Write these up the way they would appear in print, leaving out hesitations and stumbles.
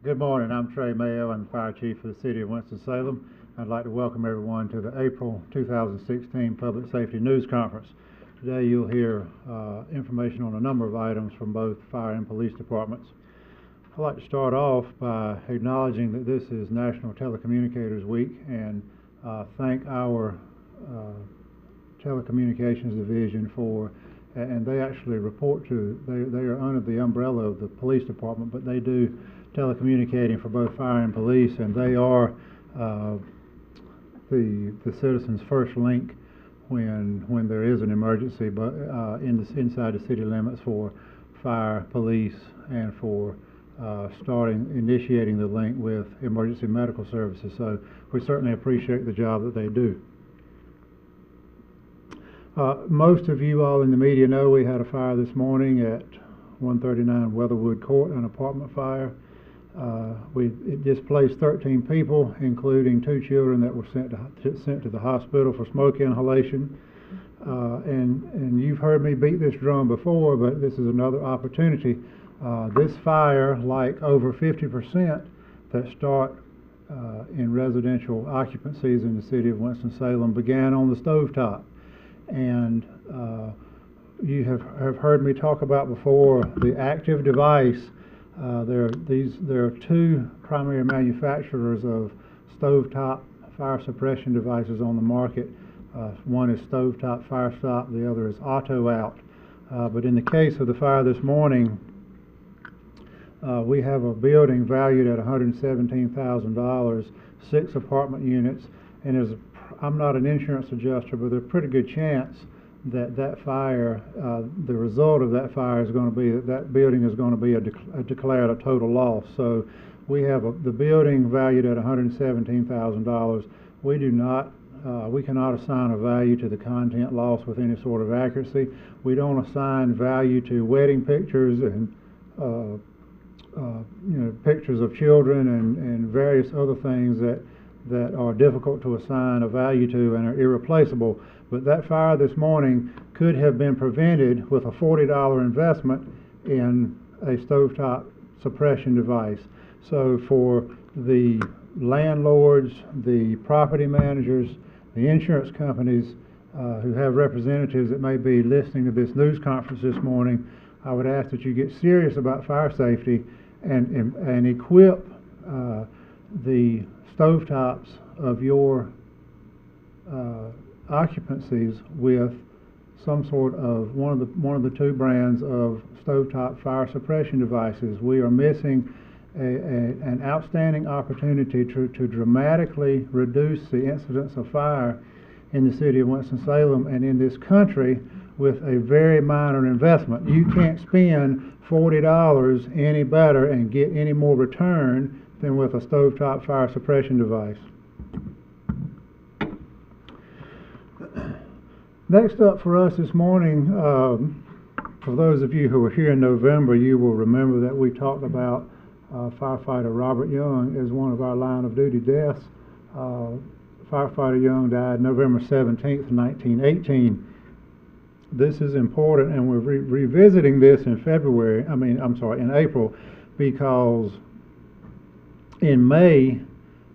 Good morning. I'm Trey Mayo. I'm the Fire Chief for the City of Winston-Salem. I'd like to welcome everyone to the April 2016 Public Safety News Conference. Today you'll hear information on a number of items from both fire and police departments. I'd like to start off by acknowledging that this is National Telecommunicators Week and thank our telecommunications division for, and they actually report to, they are under the umbrella of the police department, but they do telecommunicating for both fire and police, and they are the citizens' first link when there is an emergency, but inside the city limits for fire, police, and for initiating the link with emergency medical services. So we certainly appreciate the job that they do. Most of you all in the media know we had a fire this morning at 139 Weatherwood Court, an apartment fire. It displaced 13 people, including 2 children that were sent to the hospital for smoke inhalation. And you've heard me beat this drum before, but this is another opportunity. This fire, like over 50% that start in residential occupancies in the city of Winston-Salem, began on the stovetop. And you have heard me talk about before the active device. There are 2 primary manufacturers of stovetop fire suppression devices on the market. One is Stovetop Fire Stop, the other is Auto Out. But in the case of the fire this morning, we have a building valued at $117,000, 6 apartment units, and I'm not an insurance adjuster, but there's a pretty good chance that fire, the result of that fire is going to be that building is going to be declared a total loss. So we have the building valued at $117,000. We cannot assign a value to the content loss with any sort of accuracy. We don't assign value to wedding pictures and pictures of children and various other things that are difficult to assign a value to and are irreplaceable. But that fire this morning could have been prevented with a $40 investment in a stovetop suppression device. So for the landlords, the property managers, the insurance companies who have representatives that may be listening to this news conference this morning, I would ask that you get serious about fire safety and equip the stovetops of your occupancies with some sort of one of the 2 brands of stovetop fire suppression devices. We are missing an outstanding opportunity to dramatically reduce the incidence of fire in the city of Winston-Salem and in this country with a very minor investment. You can't spend $40 any better and get any more return than with a stovetop fire suppression device. Next up for us this morning, for those of you who were here in November, you will remember that we talked about firefighter Robert Young as one of our line of duty deaths. Firefighter Young died November 17th, 1918. This is important, and we're revisiting this in April, because in May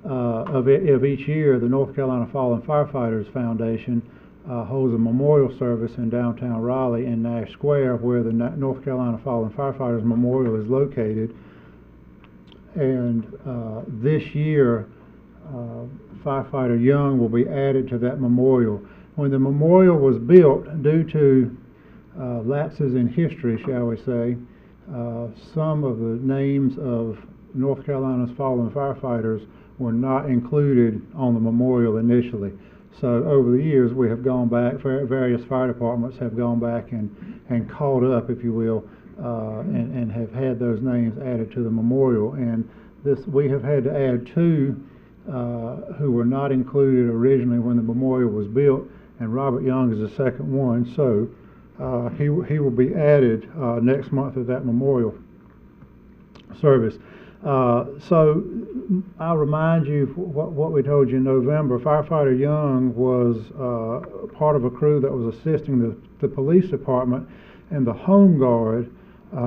of each year, the North Carolina Fallen Firefighters Foundation holds a memorial service in downtown Raleigh in Nash Square, where the North Carolina Fallen Firefighters Memorial is located. And this year, Firefighter Young will be added to that memorial. When the memorial was built, due to lapses in history, shall we say, some of the names of North Carolina's fallen firefighters were not included on the memorial initially. So over the years, we have gone back, various fire departments have gone back and caught up, if you will, and have had those names added to the memorial. And we have had to add 2 who were not included originally when the memorial was built, and Robert Young is the second one. So he will be added next month at that memorial service. So I'll remind you what we told you in November. Firefighter Young was part of a crew that was assisting the police department and the Home Guard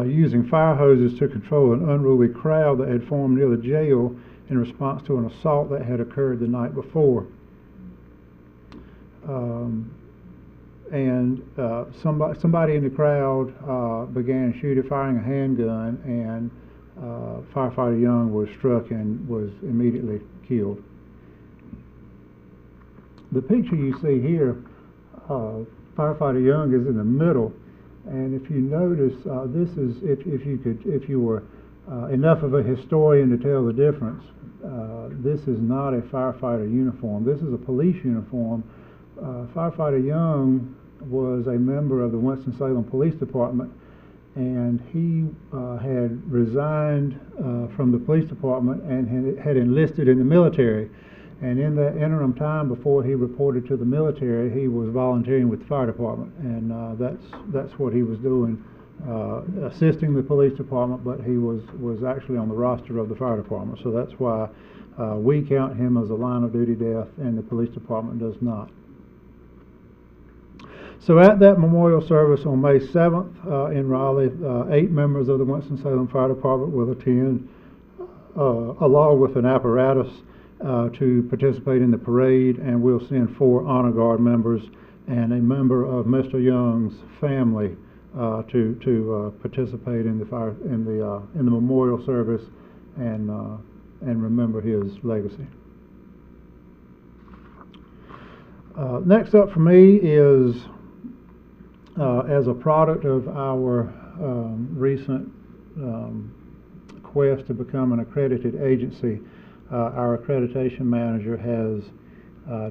using fire hoses to control an unruly crowd that had formed near the jail in response to an assault that had occurred the night before. Somebody in the crowd began firing a handgun, and firefighter Young was struck and was immediately killed. The picture you see here, firefighter Young is in the middle, and if you notice, this is if you were enough of a historian to tell the difference. This is not a firefighter uniform. This is a police uniform. Firefighter Young was a member of the Winston-Salem Police Department, and he had resigned from the police department and had enlisted in the military. And in that interim time before he reported to the military, he was volunteering with the fire department, and that's what he was doing, assisting the police department, but he was actually on the roster of the fire department. So that's why we count him as a line of duty death, and the police department does not. So at that memorial service on May 7th in Raleigh, 8 members of the Winston-Salem Fire Department will attend, along with an apparatus to participate in the parade, and we'll send 4 honor guard members and a member of Mr. Young's family to participate in the memorial service and remember his legacy. Next up for me is, as a product of our recent quest to become an accredited agency, our accreditation manager has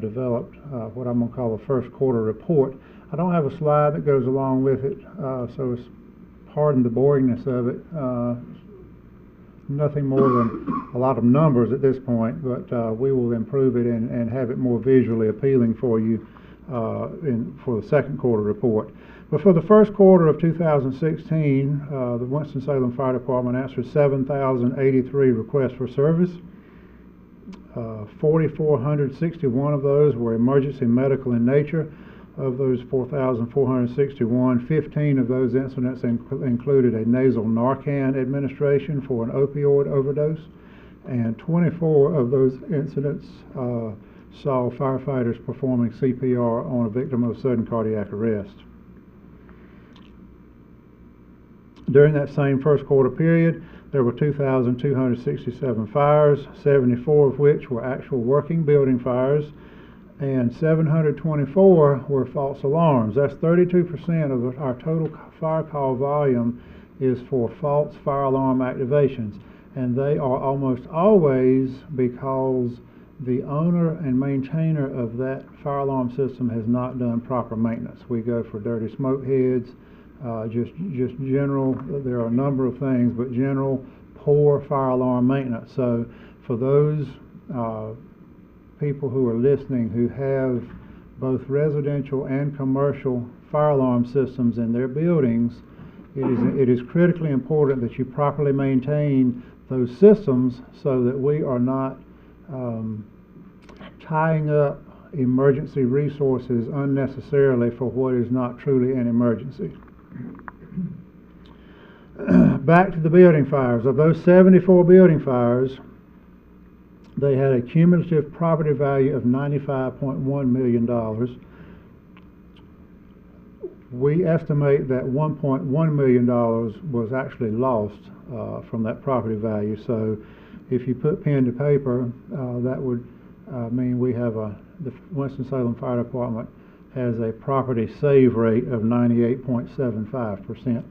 developed what I'm going to call a first quarter report. I don't have a slide that goes along with it, so pardon the boringness of it. Nothing more than a lot of numbers at this point, but we will improve it and have it more visually appealing for you for the second quarter report. But for the first quarter of 2016, the Winston-Salem Fire Department answered 7,083 requests for service. 4,461 of those were emergency medical in nature. Of those 4,461, 15 of those incidents included a nasal Narcan administration for an opioid overdose, and 24 of those incidents saw firefighters performing CPR on a victim of sudden cardiac arrest. During that same first quarter period, there were 2,267 fires, 74 of which were actual working building fires, and 724 were false alarms. That's 32% of our total fire call volume is for false fire alarm activations, and they are almost always because the owner and maintainer of that fire alarm system has not done proper maintenance. We go for dirty smoke heads, just general, there are a number of things, but general poor fire alarm maintenance. So for those people who are listening who have both residential and commercial fire alarm systems in their buildings, it is critically important that you properly maintain those systems so that we are not tying up emergency resources unnecessarily for what is not truly an emergency. Back to the building fires. Of those 74 building fires, they had a cumulative property value of $95.1 million. We estimate that $1.1 million was actually lost from that property value. So if you put pen to paper, that would mean we have the Winston-Salem Fire Department has a property save rate of 98.75%.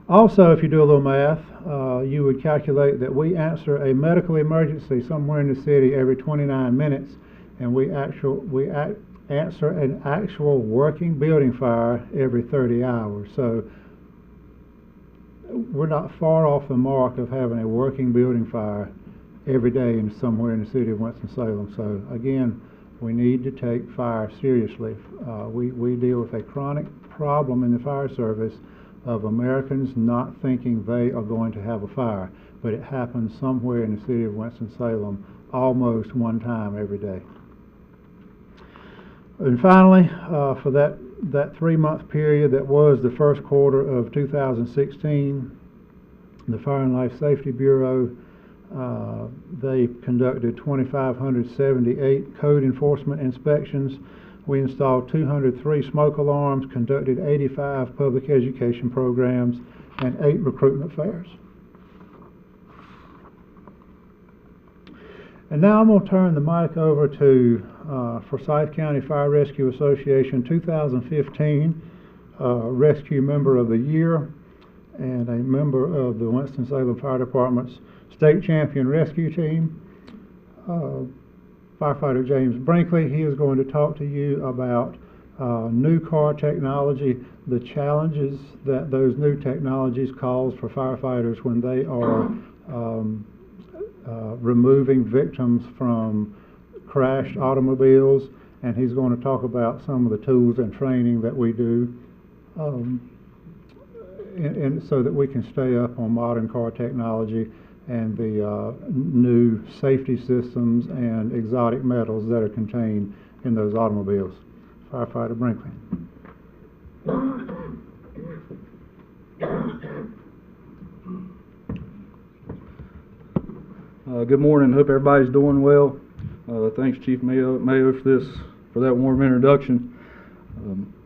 Also, if you do a little math, you would calculate that we answer a medical emergency somewhere in the city every 29 minutes, and we answer an actual working building fire every 30 hours. So we're not far off the mark of having a working building fire every day somewhere in the city of Winston-Salem. So again, we need to take fire seriously. We deal with a chronic problem in the fire service of Americans not thinking they are going to have a fire, but it happens somewhere in the city of Winston-Salem almost one time every day. And finally, for that that 3-month period that was the first quarter of 2016, the Fire and Life Safety Bureau, they conducted 2,578 code enforcement inspections. We installed 203 smoke alarms, conducted 85 public education programs, and 8 recruitment fairs. And now I'm going to turn the mic over to Forsyth County Fire Rescue Association 2015 Rescue Member of the Year and a member of the Winston-Salem Fire Department's State Champion Rescue Team, Firefighter James Brinkley. He is going to talk to you about new car technology, the challenges that those new technologies cause for firefighters when they are removing victims from crashed automobiles, and he's going to talk about some of the tools and training that we do and so that we can stay up on modern car technology and the new safety systems and exotic metals that are contained in those automobiles. Firefighter Brinkley. Good morning. Hope everybody's doing well. Thanks, Chief Mayo, for that warm introduction.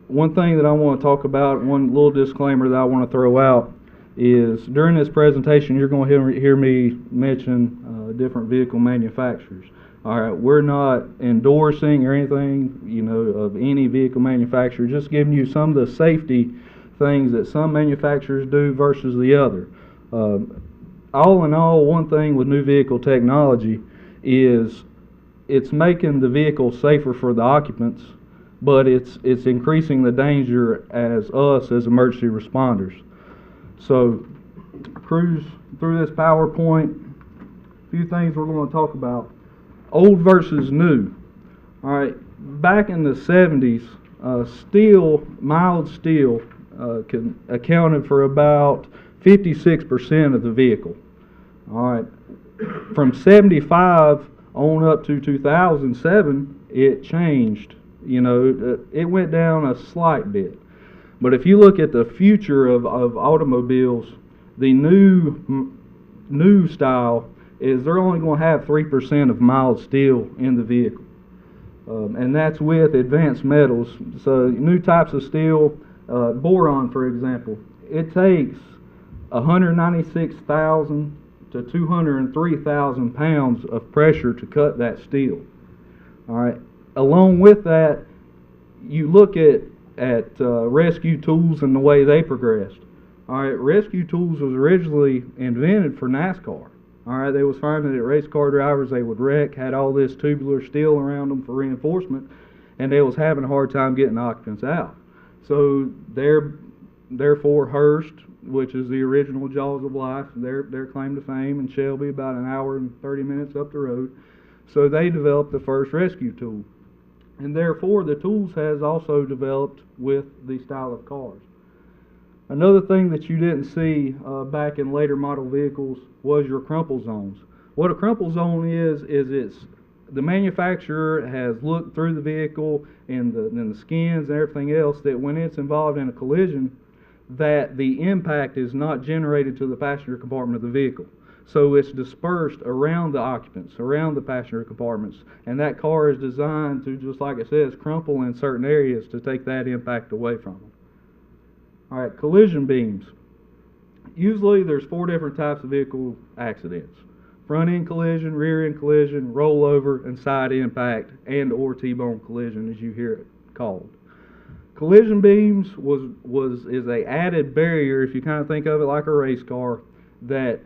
One thing that I want to talk about, one little disclaimer that I want to throw out, is during this presentation you're going to hear me mention different vehicle manufacturers. All right, we're not endorsing or anything, of any vehicle manufacturer. Just giving you some of the safety things that some manufacturers do versus the other. All in all, one thing with new vehicle technology is it's making the vehicle safer for the occupants, but it's increasing the danger as emergency responders. So, cruise through this PowerPoint. A few things we're going to talk about. Old versus new. All right, back in the 70s, mild steel accounted for about 56% of the vehicle. All right, from 75 on up to 2007, it changed. It went down a slight bit. But if you look at the future of automobiles, the new style is they're only going to have 3% of mild steel in the vehicle. And that's with advanced metals. So new types of steel, boron for example, it takes 196,000 to 203,000 pounds of pressure to cut that steel. All right. Along with that, you look at rescue tools and the way they progressed. All right, rescue tools was originally invented for NASCAR. All right, they was finding that race car drivers, they would wreck, had all this tubular steel around them for reinforcement, and they was having a hard time getting occupants out. So therefore Hearst, which is the original Jaws of Life, their claim to fame, and Shelby about an hour and 30 minutes up the road. So they developed the first rescue tool. And therefore the tools has also developed with the style of cars. Another thing that you didn't see back in later model vehicles was your crumple zones. What a crumple zone is it's the manufacturer has looked through the vehicle and the skins and everything else that when it's involved in a collision, that the impact is not generated to the passenger compartment of the vehicle. So it's dispersed around the occupants, around the passenger compartments, and that car is designed to, just like it says, crumple in certain areas to take that impact away from them. All right, collision beams. Usually there's 4 different types of vehicle accidents. Front end collision, rear end collision, rollover, and side impact, and or T-bone collision as you hear it called. Collision beams is a added barrier, if you kind of think of it like a race car, that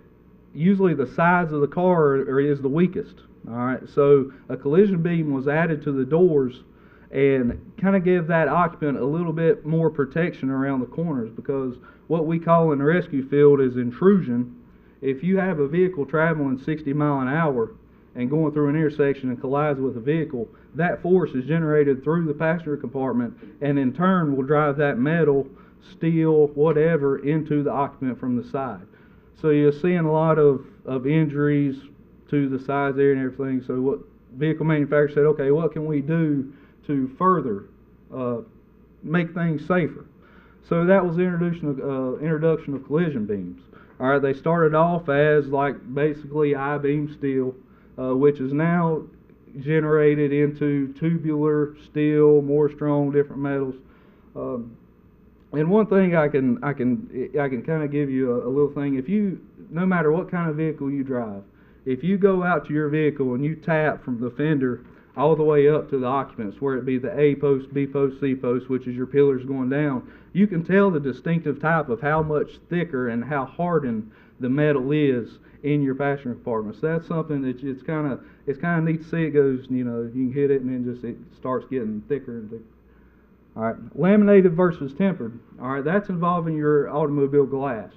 usually the sides of the car is the weakest. All right, so a collision beam was added to the doors and kind of give that occupant a little bit more protection around the corners, because what we call in the rescue field is intrusion. If you have a vehicle traveling 60 miles an hour and going through an intersection and collides with a vehicle, that force is generated through the passenger compartment and in turn will drive that metal, steel, whatever into the occupant from the side. So you're seeing a lot of injuries to the sides there and everything. So what vehicle manufacturers said, okay, what can we do to further make things safer. So that was the introduction of collision beams. All right, they started off as like basically I-beam steel, which is now generated into tubular steel, more strong, different metals. And one thing I can kind of give you a little thing. If you, no matter what kind of vehicle you drive, if you go out to your vehicle and you tap from the fender all the way up to the occupants, where it be the A post, B post, C post, which is your pillars going down, you can tell the distinctive type of how much thicker and how hardened the metal is in your passenger compartment. So that's something that it's kind of neat to see. It goes, you know, you can hit it and then just it starts getting thicker and thicker. All right, laminated versus tempered. All right, that's involving your automobile glass.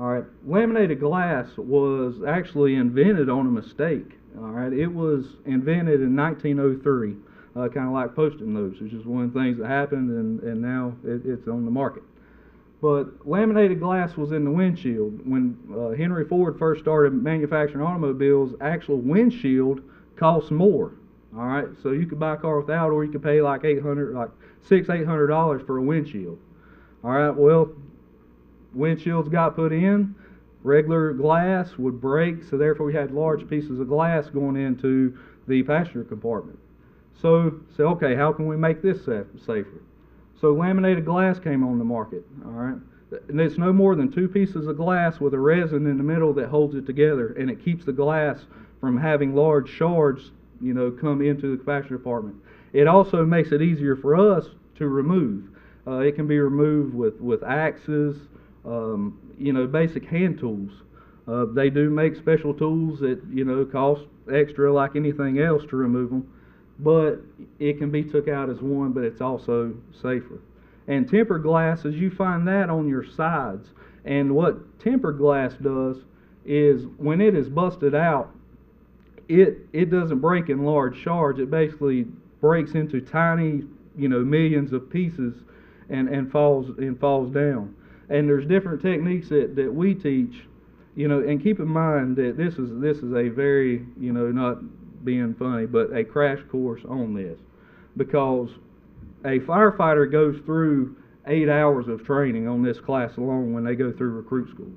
All right, laminated glass was actually invented on a mistake. All right, it was invented in 1903, kind of like Post-it notes. It's just one of the things that happened, and now it's on the market. But laminated glass was in the windshield. When Henry Ford first started manufacturing automobiles, actual windshield cost more. All right, so you could buy a car without, or you could pay like $800 for a windshield. All right, well, windshields got put in. Regular glass would break, so therefore we had large pieces of glass going into the passenger compartment. So okay, how can we make this safer? So laminated glass came on the market. All right, and it's no more than two pieces of glass with a resin in the middle that holds it together, and it keeps the glass from having large shards, you know, come into the passenger compartment. It also makes it easier for us to remove. It can be removed with axes, you know, basic hand tools. They do make special tools that, you know, cost extra like anything else to remove them, but it can be took out as one, but it's also safer. And tempered glasses, you find that on your sides. And what tempered glass does is when it is busted out, it doesn't break in large shards. It basically breaks into tiny, you know, millions of pieces and falls down. And there's different techniques that we teach, you know, and keep in mind that this is a very, you know, not being funny, but a crash course on this, because a firefighter goes through 8 hours of training on this class alone when they go through recruit school.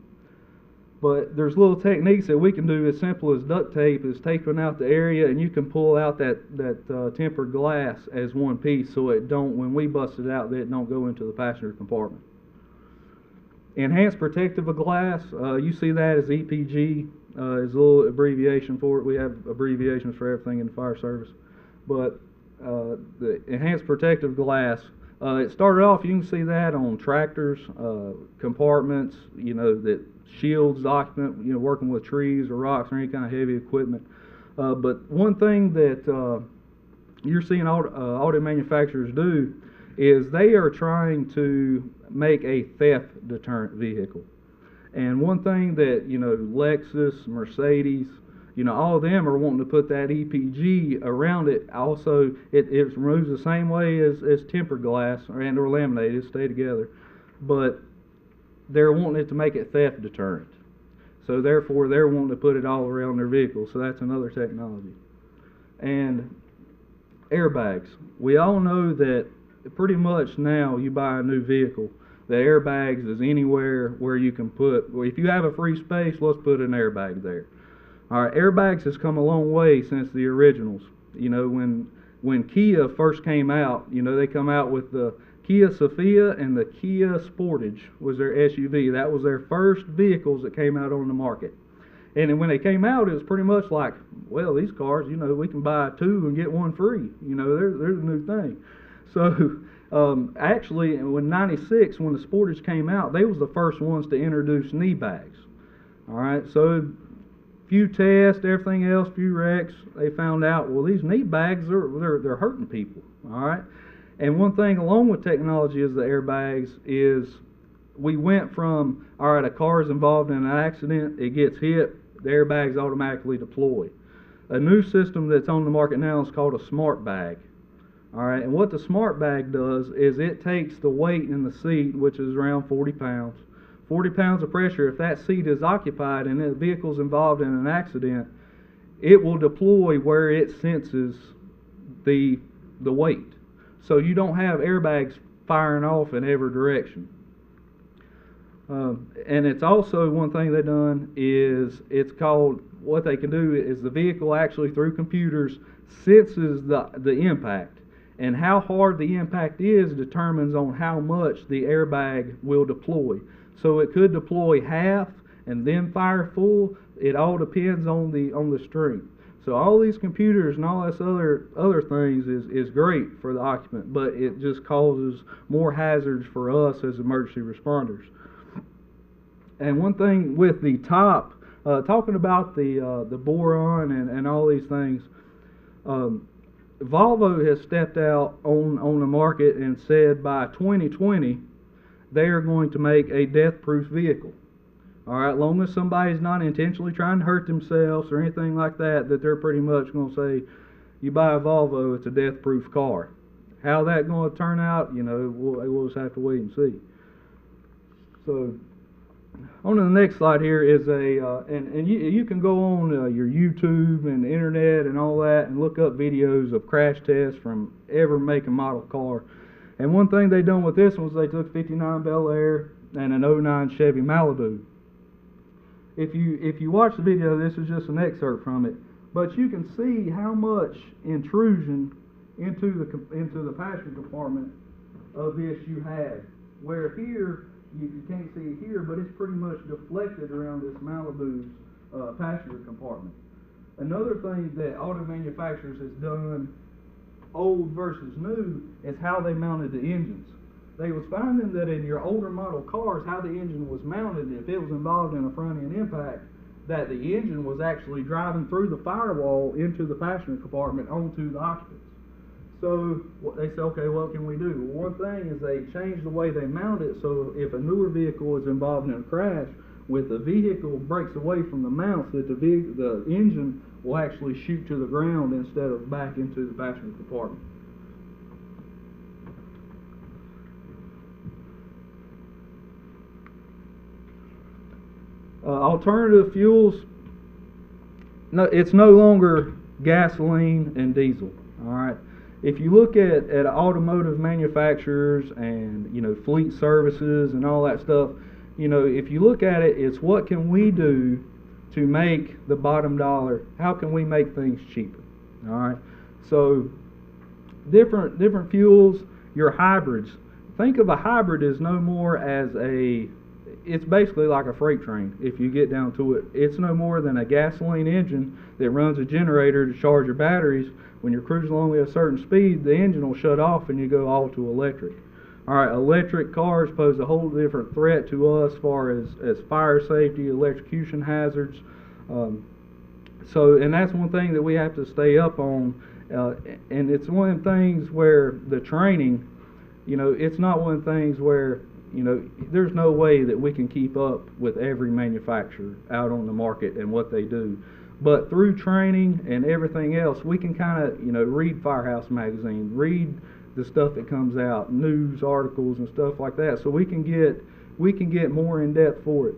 But there's little techniques that we can do as simple as duct tape, is taping out the area, and you can pull out that tempered glass as one piece, so it don't, when we bust it out, that it don't go into the passenger compartment. Enhanced protective glass, you see that as EPG, is a little abbreviation for it. We have abbreviations for everything in the fire service. But the enhanced protective glass, it started off, you can see that on tractors, compartments, you know, that shields the occupant, you know, working with trees or rocks or any kind of heavy equipment. But one thing that you're seeing auto manufacturers do is they are trying to make a theft deterrent vehicle. And one thing that, you know, Lexus, Mercedes, you know, all of them are wanting to put that EPG around it. Also, it removes the same way as tempered glass or laminated, stay together. But they're wanting it to make it theft deterrent. So therefore, they're wanting to put it all around their vehicle. So that's another technology. And airbags. We all know that pretty much now you buy a new vehicle, the airbags is anywhere where you can put, well, if you have a free space, let's put an airbag there. All right, airbags has come a long way since the originals. You know, when Kia first came out, you know, they come out with the Kia Sophia and the Kia Sportage was their SUV. That was their first vehicles that came out on the market. And when they came out, it was pretty much like, well, these cars, you know, we can buy two and get one free. You know, they're the new thing. So actually, in '96, when the Sportage came out, they was the first ones to introduce knee bags. All right, so few tests, everything else, few wrecks, they found out, well, these knee bags they're hurting people. All right, and one thing along with technology is the airbags is we went from, all right, a car is involved in an accident, it gets hit, the airbags automatically deploy. A new system that's on the market now is called a smart bag. All right, and what the smart bag does is it takes the weight in the seat, which is around 40 pounds. 40 pounds of pressure, if that seat is occupied and the vehicle's involved in an accident, it will deploy where it senses the weight. So you don't have airbags firing off in every direction. And it's also one thing they've done is it's called, what they can do is the vehicle actually through computers senses the impact, and how hard the impact is determines on how much the airbag will deploy. So it could deploy half and then fire full. It all depends on the strength. So all these computers and all this other things is great for the occupant, but it just causes more hazards for us as emergency responders. And one thing with the top, talking about the boron and all these things, Volvo has stepped out on the market and said by 2020 they are going to make a death-proof vehicle. All right, long as somebody's not intentionally trying to hurt themselves or anything like that, that they're pretty much going to say, you buy a Volvo, it's a death-proof car. How that going to turn out, we'll just have to wait and see. So, on to the next slide here is and you can go on your YouTube and the internet and all that and look up videos of crash tests from every make and model car. And one thing they done with this one was they took 59 Bel Air and an 09 Chevy Malibu. If you watch the video, this is just an excerpt from it, but you can see how much intrusion into the passenger compartment of this you have. Where here you can't see it here, but it's pretty much deflected around this Malibu's passenger compartment. Another thing that auto manufacturers has done, old versus new, is how they mounted the engines. They was finding that in your older model cars, how the engine was mounted, if it was involved in a front end impact, that the engine was actually driving through the firewall into the passenger compartment onto the occupants. So they say, okay, what can we do? Well, one thing is they changed the way they mount it, so if a newer vehicle is involved in a crash, with the vehicle breaks away from the mounts, that the engine will actually shoot to the ground instead of back into the passenger compartment. Alternative fuels, no, it's no longer gasoline and diesel. All right. If you look at automotive manufacturers and fleet services and all that stuff, if you look at it, it's what can we do to make the bottom dollar? How can we make things cheaper? All right. So different fuels, your hybrids. Think of a hybrid as no more as it's basically like a freight train. If you get down to it, it's no more than a gasoline engine that runs a generator to charge your batteries. When you're cruising along at a certain speed, the engine will shut off and you go all to electric. All right, electric cars pose a whole different threat to us as far as fire safety, electrocution hazards. And that's one thing that we have to stay up on. And it's one of the things where the training, it's not one of the things where there's no way that we can keep up with every manufacturer out on the market and what they do. But through training and everything else, we can kind of, read Firehouse Magazine, read the stuff that comes out, news articles and stuff like that, so we can get more in depth for it.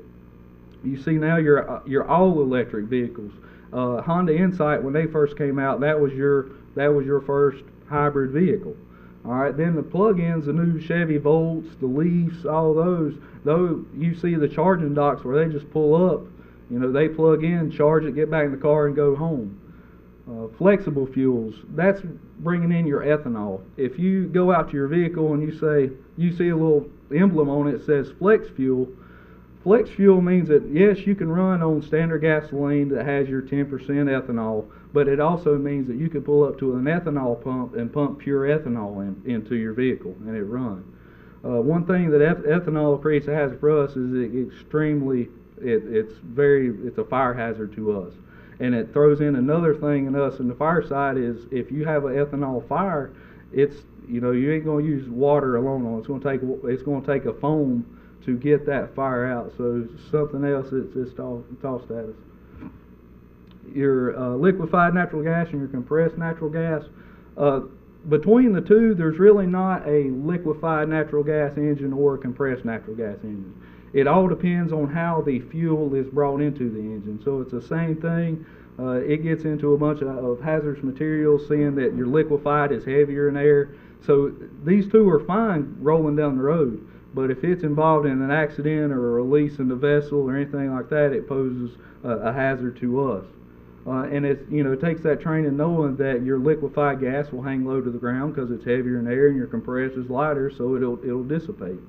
You see now your all electric vehicles. Honda Insight, when they first came out, that was your first hybrid vehicle. All right, then the plug-ins, the new Chevy Volts, the Leafs, all those, though you see the charging docks where they just pull up, they plug in, charge it, get back in the car and go home. Flexible fuels, that's bringing in your ethanol. If you go out to your vehicle and you see a little emblem on it that says flex fuel means that yes, you can run on standard gasoline that has your 10% ethanol, but it also means that you can pull up to an ethanol pump and pump pure ethanol into your vehicle and it runs. One thing that ethanol creates a hazard for us is it's a fire hazard to us. And it throws in another thing in us in the fire side is if you have an ethanol fire, you ain't going to use water alone on it. It's going to take a foam to get that fire out. So something else it's tossed at us. Your liquefied natural gas and your compressed natural gas. Between the two, there's really not a liquefied natural gas engine or a compressed natural gas engine. It all depends on how the fuel is brought into the engine. So it's the same thing, It gets into a bunch of hazardous materials, seeing that your liquefied is heavier in air. So these two are fine rolling down the road, but if it's involved in an accident or a release in the vessel or anything like that, it poses a hazard to us. And it takes that training knowing that your liquefied gas will hang low to the ground because it's heavier in air, and your compressed is lighter, so it'll dissipate.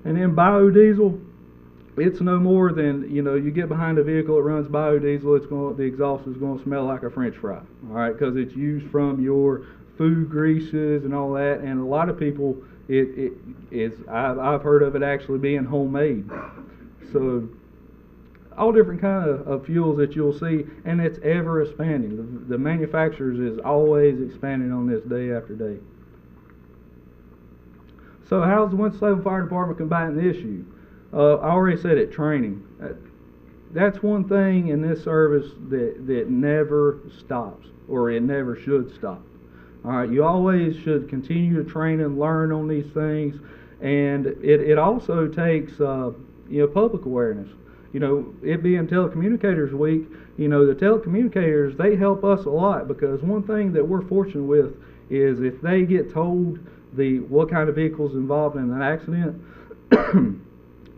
And then biodiesel, it's no more than, you get behind a vehicle that runs biodiesel, the exhaust is going to smell like a French fry, all right, because it's used from your food greases and all that. And a lot of people, I've heard of it actually being homemade. So all different kind of fuels that you'll see, and it's ever expanding. The manufacturers is always expanding on this day after day. So how's the Winston-Salem Fire Department combating the issue? I already said it, training. That's one thing in this service that never stops, or it never should stop. All right, you always should continue to train and learn on these things, and it also takes public awareness. It being Telecommunicators Week, the telecommunicators, they help us a lot, because one thing that we're fortunate with is if they get told what kind of vehicle's involved in an accident,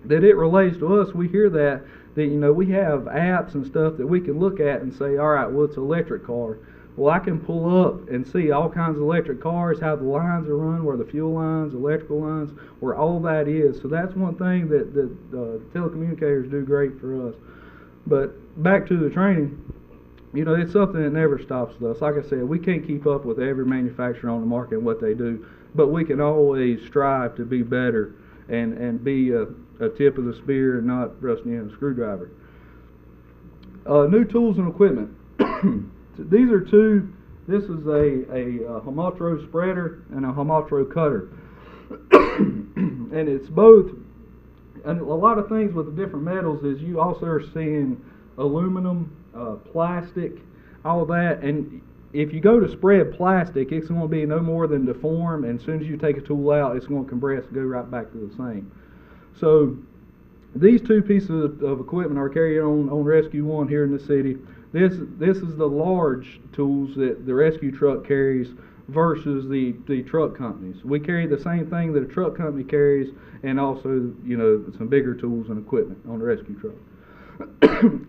that it relates to us. We hear that we have apps and stuff that we can look at and say, all right, well, it's an electric car. Well, I can pull up and see all kinds of electric cars, how the lines are run, where the fuel lines, electrical lines, where all that is. So that's one thing that telecommunicators do great for us. But back to the training, it's something that never stops with us. Like I said, we can't keep up with every manufacturer on the market and what they do, but we can always strive to be better and be a tip of the spear and not rusting in a screwdriver. New tools and equipment. These are two. This is a homotro spreader and a homotro cutter. And it's both. And a lot of things with the different metals is you also are seeing aluminum, plastic, all that. And if you go to spread plastic, it's going to be no more than deform, and as soon as you take a tool out, it's going to compress and go right back to the same. So these two pieces of equipment are carried on Rescue 1 here in the city. This is the large tools that the rescue truck carries versus the truck companies. We carry the same thing that a truck company carries, and also some bigger tools and equipment on the rescue truck.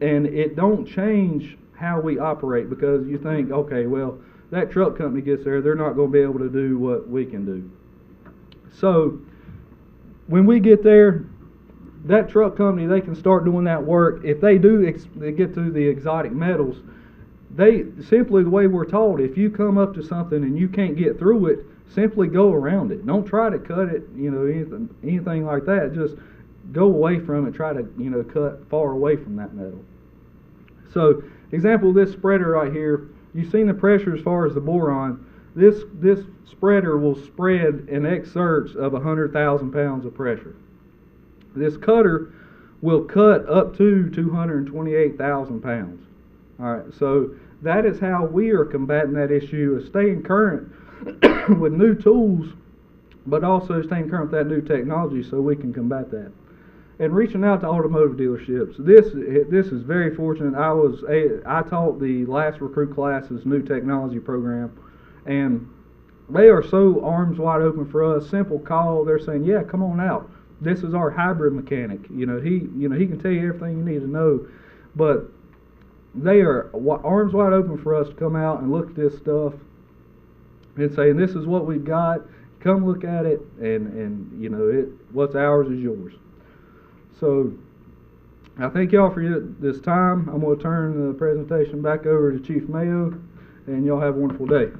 And it don't change how we operate, because you think, okay, well, that truck company gets there, they're not going to be able to do what we can do. So when we get there, that truck company, they can start doing that work. If they get to the exotic metals, they simply, the way we're taught, if you come up to something and you can't get through it, simply go around it. Don't try to cut it, anything like that. Just go away from it. Try to, cut far away from that metal. So, example of this spreader right here, you've seen the pressure as far as the boron. This spreader will spread in excerpts of 100,000 pounds of pressure. This cutter will cut up to 228,000 pounds. All right, so that is how we are combating that issue of staying current with new tools, but also staying current with that new technology so we can combat that. And reaching out to automotive dealerships. This is very fortunate. I taught the last recruit class's new technology program, and they are so arms wide open for us. Simple call, they're saying, yeah, come on out. This is our hybrid mechanic. He can tell you everything you need to know, but they are arms wide open for us to come out and look at this stuff and say, this is what we've got. Come look at it, and what's ours is yours. So I thank y'all for this time. I'm going to turn the presentation back over to Chief Mayo, and y'all have a wonderful day.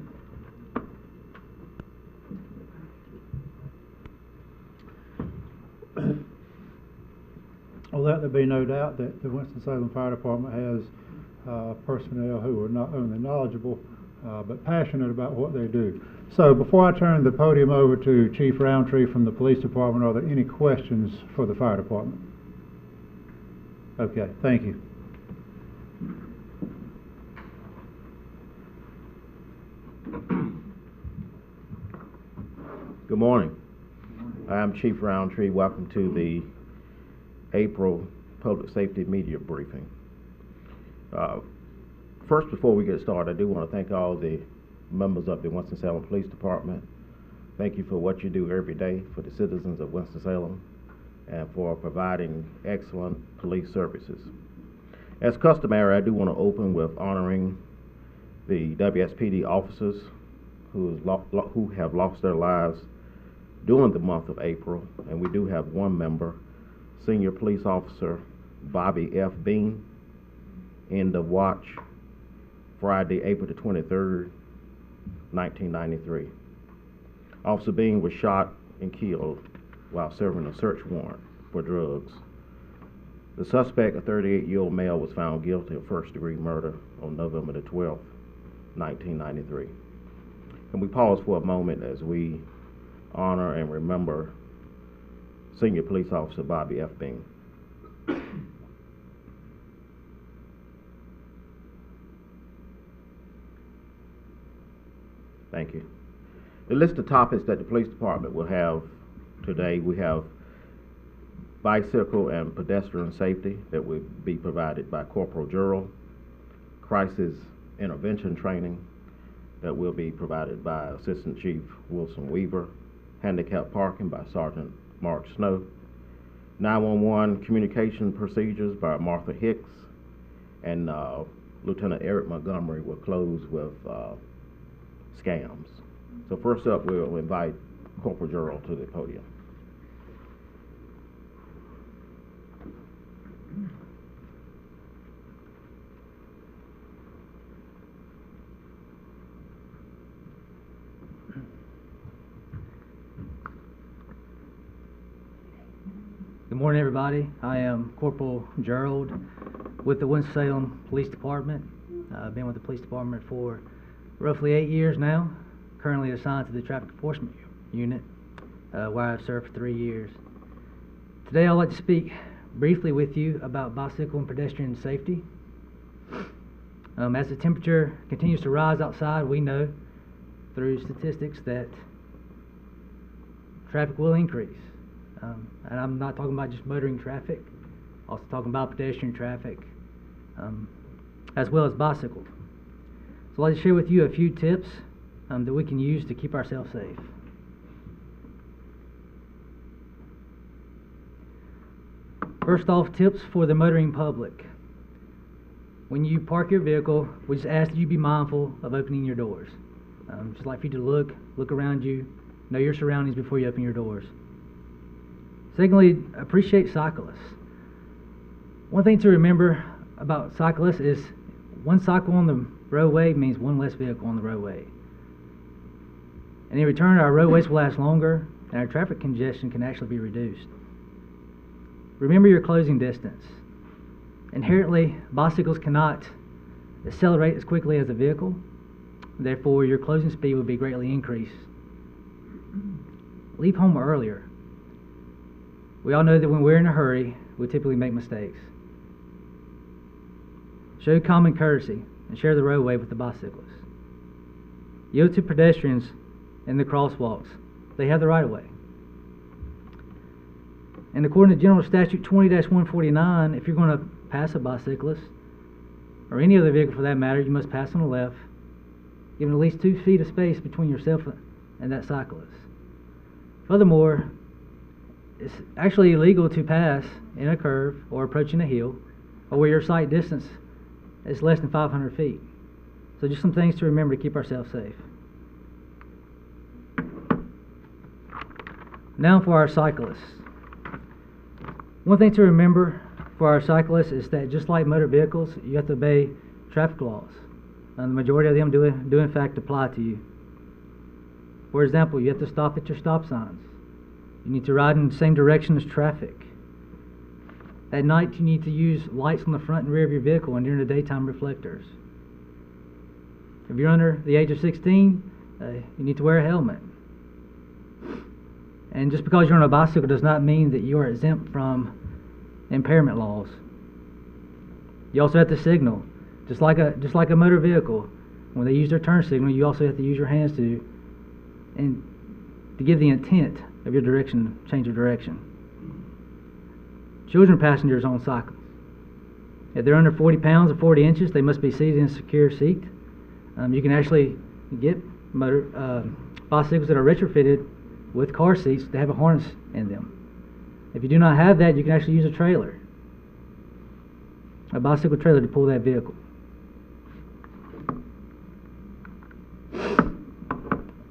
Well, let there be no doubt that the Winston-Salem Fire Department has personnel who are not only knowledgeable but passionate about what they do. So before I turn the podium over to Chief Roundtree from the Police Department, are there any questions for the Fire Department? Okay, thank you. Good morning. I'm Chief Roundtree. Welcome to the April Public Safety Media Briefing. First, before we get started, I do want to thank all the members of the Winston-Salem Police Department. Thank you for what you do every day for the citizens of Winston-Salem and for providing excellent police services. As customary, I do want to open with honoring the WSPD officers who have lost their lives during the month of April, and we do have one member, Senior Police Officer Bobby F. Bean, end of watch Friday, April the 23rd, 1993. Officer Bean was shot and killed while serving a search warrant for drugs. The suspect, a 38-year-old male, was found guilty of first-degree murder on November the 12th, 1993. And we pause for a moment as we honor and remember Senior Police Officer Bobby F. Bean. Thank you. The list of topics that the police department will have today, we have bicycle and pedestrian safety that will be provided by Corporal Gerald, crisis intervention training that will be provided by Assistant Chief Wilson Weaver, handicap parking by Sergeant Mark Snow, 911 communication procedures by Martha Hicks, and Lieutenant Eric Montgomery will close with scams. So first up, we'll invite Corporal Gerald to the podium. Good morning, everybody. I am Corporal Gerald with the Winston-Salem Police Department. I've been with the police department for roughly 8 years now, currently assigned to the traffic enforcement unit, where I've served for 3 years. Today I'd like to speak briefly with you about bicycle and pedestrian safety. As the temperature continues to rise outside, we know through statistics that traffic will increase. And I'm not talking about just motoring traffic, also talking about pedestrian traffic, as well as bicycles. So I'd like to share with you a few tips that we can use to keep ourselves safe. First off, tips for the motoring public. When you park your vehicle, we just ask that you be mindful of opening your doors. Just like for you to look around you, know your surroundings before you open your doors. Secondly, appreciate cyclists. One thing to remember about cyclists is one cycle on the roadway means one less vehicle on the roadway. And in return, our roadways will last longer and our traffic congestion can actually be reduced. Remember your closing distance. Inherently, bicycles cannot accelerate as quickly as a vehicle. Therefore, your closing speed will be greatly increased. Leave home earlier. We all know that when we're in a hurry, we typically make mistakes. Show common courtesy and share the roadway with the bicyclists. Yield to pedestrians in the crosswalks. They have the right of way. And according to General Statute 20-149, if you're going to pass a bicyclist, or any other vehicle for that matter, you must pass on the left, giving at least 2 feet of space between yourself and that cyclist. Furthermore, it's actually illegal to pass in a curve or approaching a hill or where your sight distance is less than 500 feet. So just some things to remember to keep ourselves safe. Now for our cyclists. One thing to remember for our cyclists is that just like motor vehicles, you have to obey traffic laws. The majority of them do in fact apply to you. For example, you have to stop at your stop signs. You need to ride in the same direction as traffic. At night, you need to use lights on the front and rear of your vehicle, and during the daytime, reflectors. If you're under the age of 16, you need to wear a helmet. And just because you're on a bicycle does not mean that you are exempt from impairment laws. You also have to signal, just like a motor vehicle. When they use their turn signal, you also have to use your hands to give the intent of your change of direction. Children passengers on cycles. If they're under 40 pounds or 40 inches, they must be seated in a secure seat. You can actually get bicycles that are retrofitted with car seats to have a harness in them. If you do not have that, you can actually use a trailer, a bicycle trailer, to pull that vehicle.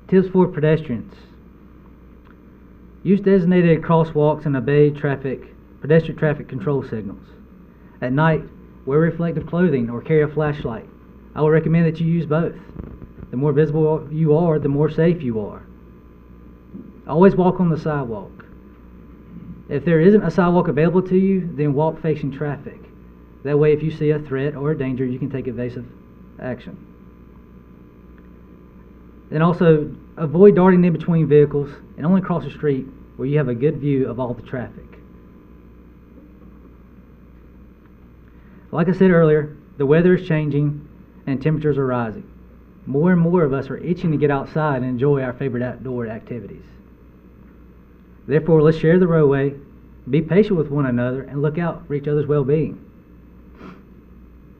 Tips for pedestrians. Use designated crosswalks and obey pedestrian traffic control signals. At night, wear reflective clothing or carry a flashlight. I would recommend that you use both. The more visible you are, the more safe you are. Always walk on the sidewalk. If there isn't a sidewalk available to you, then walk facing traffic. That way, if you see a threat or a danger, you can take evasive action. And also, avoid darting in between vehicles and only cross the street where you have a good view of all the traffic. Like I said earlier, the weather is changing and temperatures are rising. More and more of us are itching to get outside and enjoy our favorite outdoor activities. Therefore, let's share the roadway, be patient with one another, and look out for each other's well-being.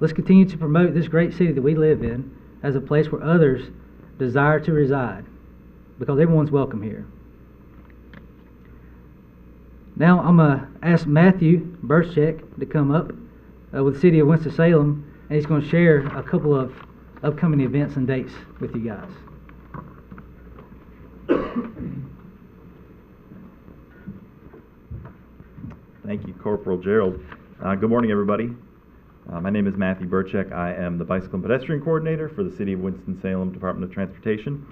Let's continue to promote this great city that we live in as a place where others desire to reside, because everyone's welcome here. Now I'm going to ask Matthew Burchek to come up with the City of Winston-Salem, and he's going to share a couple of upcoming events and dates with you guys. Thank you, Corporal Gerald. Good morning, everybody. My name is Matthew Burchek. I am the Bicycle and Pedestrian Coordinator for the City of Winston-Salem Department of Transportation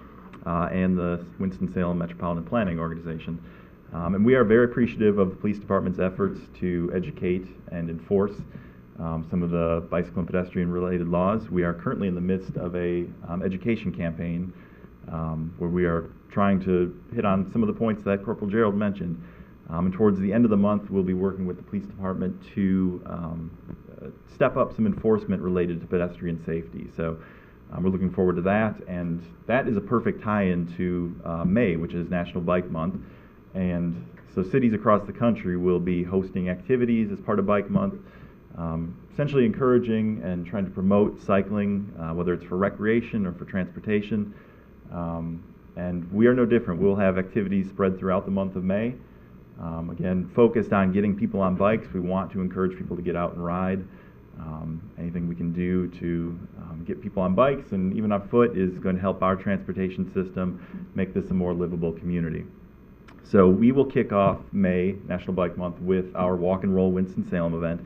and the Winston-Salem Metropolitan Planning Organization. And we are very appreciative of the Police Department's efforts to educate and enforce some of the bicycle and pedestrian related laws. We are currently in the midst of a education campaign where we are trying to hit on some of the points that Corporal Gerald mentioned. And towards the end of the month, we'll be working with the police department to step up some enforcement related to pedestrian safety. So we're looking forward to that, and that is a perfect tie-in to May, which is National Bike Month. And so cities across the country will be hosting activities as part of Bike Month, essentially encouraging and trying to promote cycling, whether it's for recreation or for transportation. And we are no different. We'll have activities spread throughout the month of May. Again, focused on getting people on bikes. We want to encourage people to get out and ride. Anything we can do to get people on bikes and even on foot is going to help our transportation system make this a more livable community. So we will kick off May, National Bike Month, with our Walk and Roll Winston-Salem event.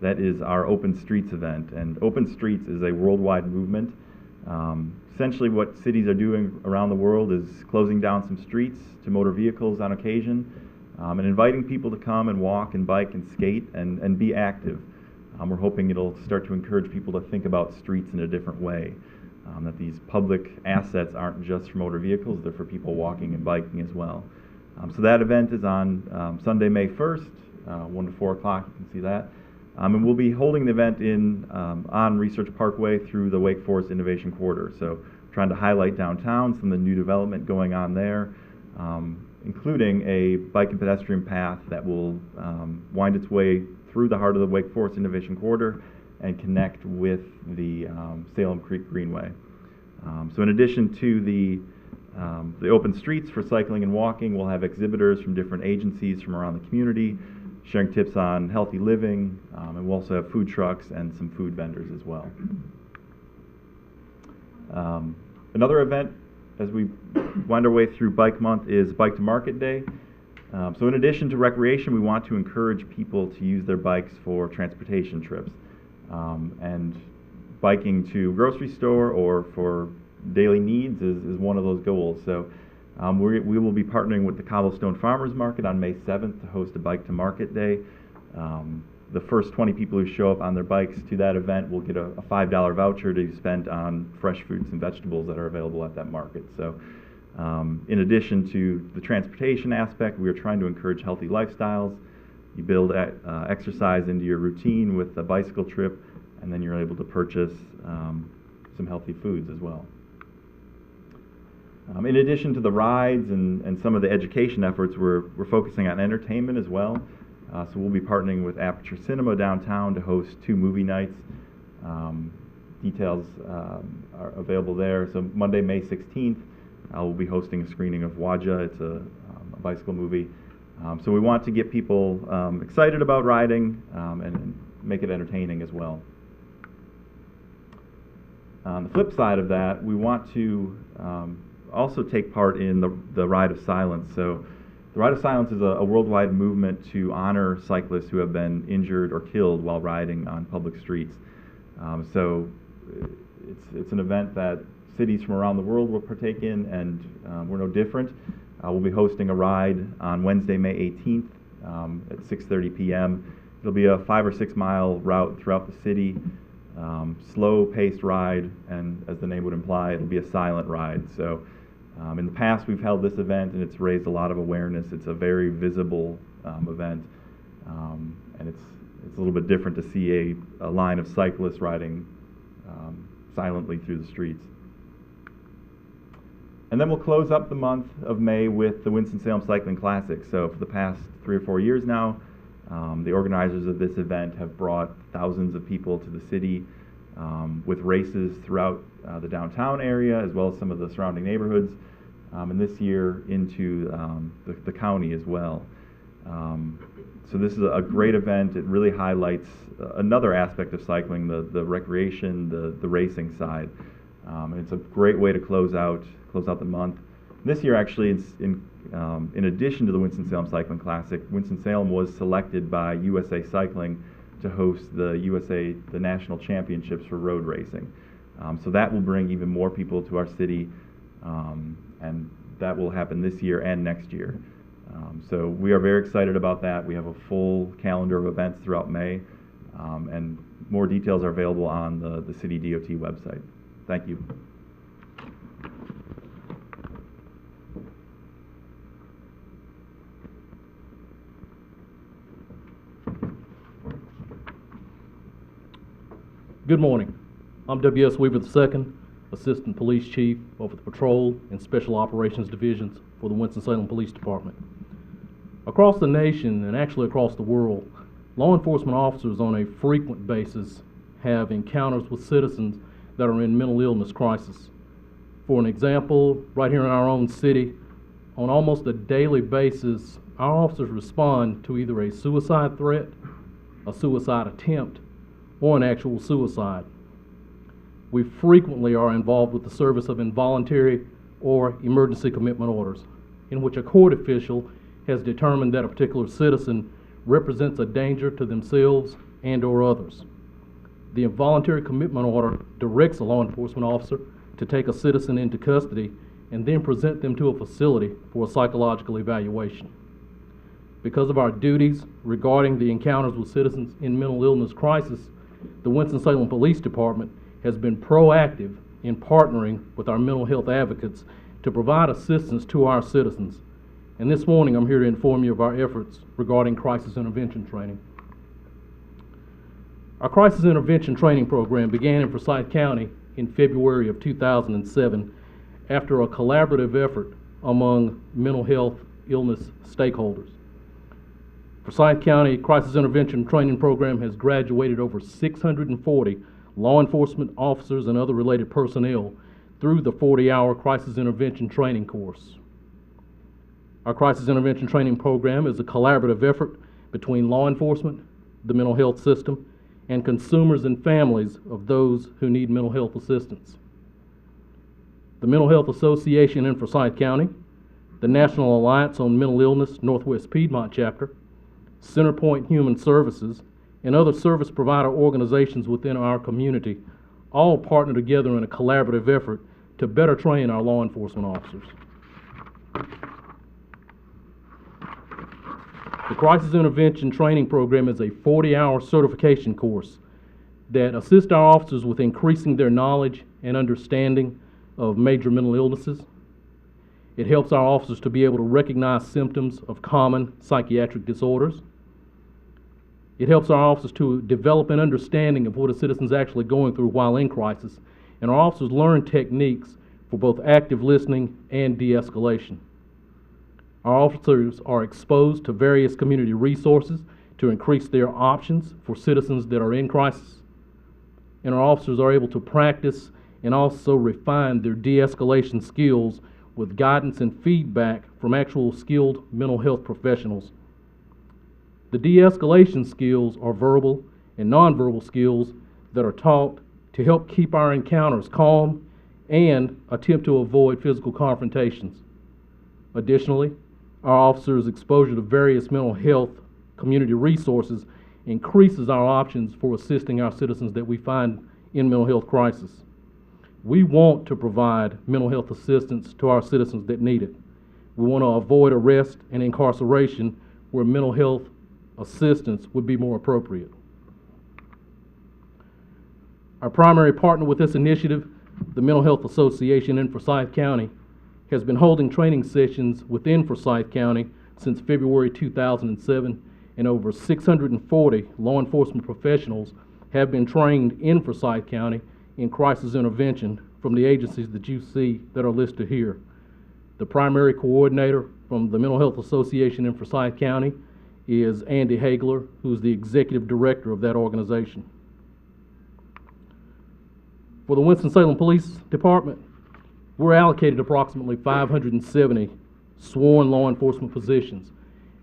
That is our Open Streets event. And Open Streets is a worldwide movement. Essentially what cities are doing around the world is closing down some streets to motor vehicles on occasion, and inviting people to come and walk and bike and skate and be active. We're hoping it'll start to encourage people to think about streets in a different way, that these public assets aren't just for motor vehicles, they're for people walking and biking as well. So that event is on Sunday, May 1st, 1 to 4 o'clock, you can see that. And we'll be holding the event on Research Parkway through the Wake Forest Innovation Quarter. So trying to highlight downtown some of the new development going on there, including a bike and pedestrian path that will wind its way through the heart of the Wake Forest Innovation Quarter and connect with the Salem Creek Greenway. So in addition to the open streets for cycling and walking, we'll have exhibitors from different agencies from around the community sharing tips on healthy living, and we'll also have food trucks and some food vendors as well. Another event as we wind our way through Bike Month is Bike to Market Day. So in addition to recreation, we want to encourage people to use their bikes for transportation trips. And biking to grocery store or for daily needs is one of those goals. So we will be partnering with the Cobblestone Farmers Market on May 7th to host a Bike to Market Day. The first 20 people who show up on their bikes to that event will get a $5 voucher to be spent on fresh fruits and vegetables that are available at that market. So in addition to the transportation aspect, we are trying to encourage healthy lifestyles. You build exercise into your routine with a bicycle trip, and then you're able to purchase some healthy foods as well. In addition to the rides and some of the education efforts, we're focusing on entertainment as well. So we'll be partnering with Aperture Cinema downtown to host 2 movie nights. Details are available there. So Monday, May 16th, we'll be hosting a screening of Waja. It's a bicycle movie. So we want to get people excited about riding and make it entertaining as well. On the flip side of that, we want to also take part in the Ride of Silence. So the Ride of Silence is a worldwide movement to honor cyclists who have been injured or killed while riding on public streets. So it's an event that cities from around the world will partake in, and we're no different. We'll be hosting a ride on Wednesday, May 18th at 6:30 p.m. It'll be a 5 or 6 mile route throughout the city, slow-paced ride, and as the name would imply, it'll be a silent ride. So in the past, we've held this event, and it's raised a lot of awareness. It's a very visible event, and it's a little bit different to see a line of cyclists riding silently through the streets. And then we'll close up the month of May with the Winston-Salem Cycling Classic. So for the past 3 or 4 years now, the organizers of this event have brought thousands of people to the city with races throughout the downtown area, as well as some of the surrounding neighborhoods, and this year into the county as well. So this is a great event. It really highlights another aspect of cycling, the recreation, the racing side. And it's a great way to close out the month. This year, actually, it's in addition to the Winston-Salem Cycling Classic, Winston-Salem was selected by USA Cycling to host the National Championships for road racing. So that will bring even more people to our city, and that will happen this year and next year. So we are very excited about that. We have a full calendar of events throughout May, and more details are available on the City DOT website. Thank you. Good morning. I'm W.S. Weaver II, Assistant Police Chief over the Patrol and Special Operations Divisions for the Winston-Salem Police Department. Across the nation, and actually across the world, law enforcement officers on a frequent basis have encounters with citizens that are in mental illness crisis. For an example, right here in our own city, on almost a daily basis, our officers respond to either a suicide threat, a suicide attempt, or an actual suicide. We frequently are involved with the service of involuntary or emergency commitment orders, in which a court official has determined that a particular citizen represents a danger to themselves and or others. The involuntary commitment order directs a law enforcement officer to take a citizen into custody and then present them to a facility for a psychological evaluation. Because of our duties regarding the encounters with citizens in mental illness crisis, the Winston-Salem Police Department has been proactive in partnering with our mental health advocates to provide assistance to our citizens. And this morning I'm here to inform you of our efforts regarding crisis intervention training. Our crisis intervention training program began in Forsyth County in February of 2007 after a collaborative effort among mental health illness stakeholders. Forsyth County Crisis Intervention Training Program has graduated over 640 law enforcement officers and other related personnel through the 40-hour Crisis Intervention Training course. Our Crisis Intervention Training Program is a collaborative effort between law enforcement, the mental health system, and consumers and families of those who need mental health assistance. The Mental Health Association in Forsyth County, the National Alliance on Mental Illness Northwest Piedmont Chapter, Centerpoint Human Services, and other service provider organizations within our community all partner together in a collaborative effort to better train our law enforcement officers. The Crisis Intervention Training Program is a 40-hour certification course that assists our officers with increasing their knowledge and understanding of major mental illnesses. It helps our officers to be able to recognize symptoms of common psychiatric disorders. It helps our officers to develop an understanding of what a citizen's actually going through while in crisis, and our officers learn techniques for both active listening and de-escalation. Our officers are exposed to various community resources to increase their options for citizens that are in crisis. And our officers are able to practice and also refine their de-escalation skills with guidance and feedback from actual skilled mental health professionals. The de-escalation skills are verbal and nonverbal skills that are taught to help keep our encounters calm and attempt to avoid physical confrontations. Additionally, our officers' exposure to various mental health community resources increases our options for assisting our citizens that we find in mental health crisis. We want to provide mental health assistance to our citizens that need it. We want to avoid arrest and incarceration where mental health assistance would be more appropriate. Our primary partner with this initiative, the Mental Health Association in Forsyth County, has been holding training sessions within Forsyth County since February 2007, and over 640 law enforcement professionals have been trained in Forsyth County in crisis intervention from the agencies that you see that are listed here. The primary coordinator from the Mental Health Association in Forsyth County is Andy Hagler, who's the executive director of that organization. For the Winston-Salem Police Department, we're allocated approximately 570 sworn law enforcement positions,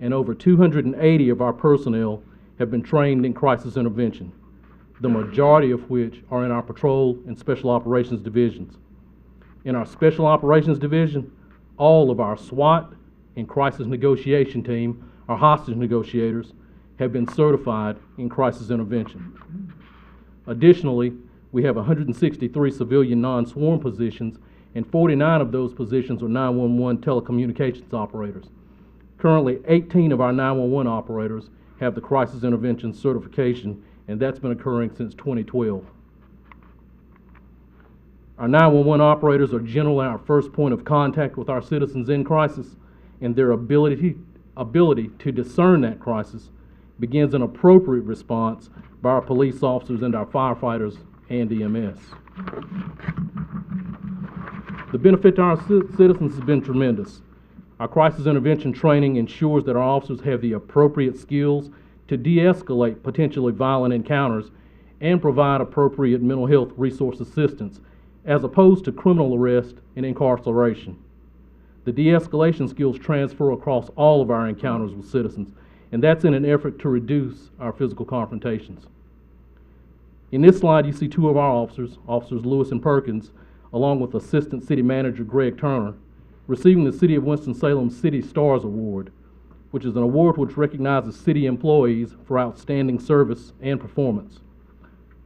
and over 280 of our personnel have been trained in crisis intervention, the majority of which are in our patrol and special operations divisions. In our special operations division, all of our SWAT and crisis negotiation team, our hostage negotiators, have been certified in crisis intervention. Additionally, we have 163 civilian non-sworn positions, and 49 of those positions are 911 telecommunications operators. Currently, 18 of our 911 operators have the crisis intervention certification, and that's been occurring since 2012. Our 911 operators are generally our first point of contact with our citizens in crisis, and their ability to discern that crisis begins an appropriate response by our police officers and our firefighters and EMS. The benefit to our citizens has been tremendous. Our crisis intervention training ensures that our officers have the appropriate skills to de-escalate potentially violent encounters and provide appropriate mental health resource assistance, as opposed to criminal arrest and incarceration. The de-escalation skills transfer across all of our encounters with citizens, and that's in an effort to reduce our physical confrontations. In this slide, you see two of our officers, Officers Lewis and Perkins, along with Assistant City Manager Greg Turner, receiving the City of Winston-Salem City Stars Award, which is an award which recognizes city employees for outstanding service and performance.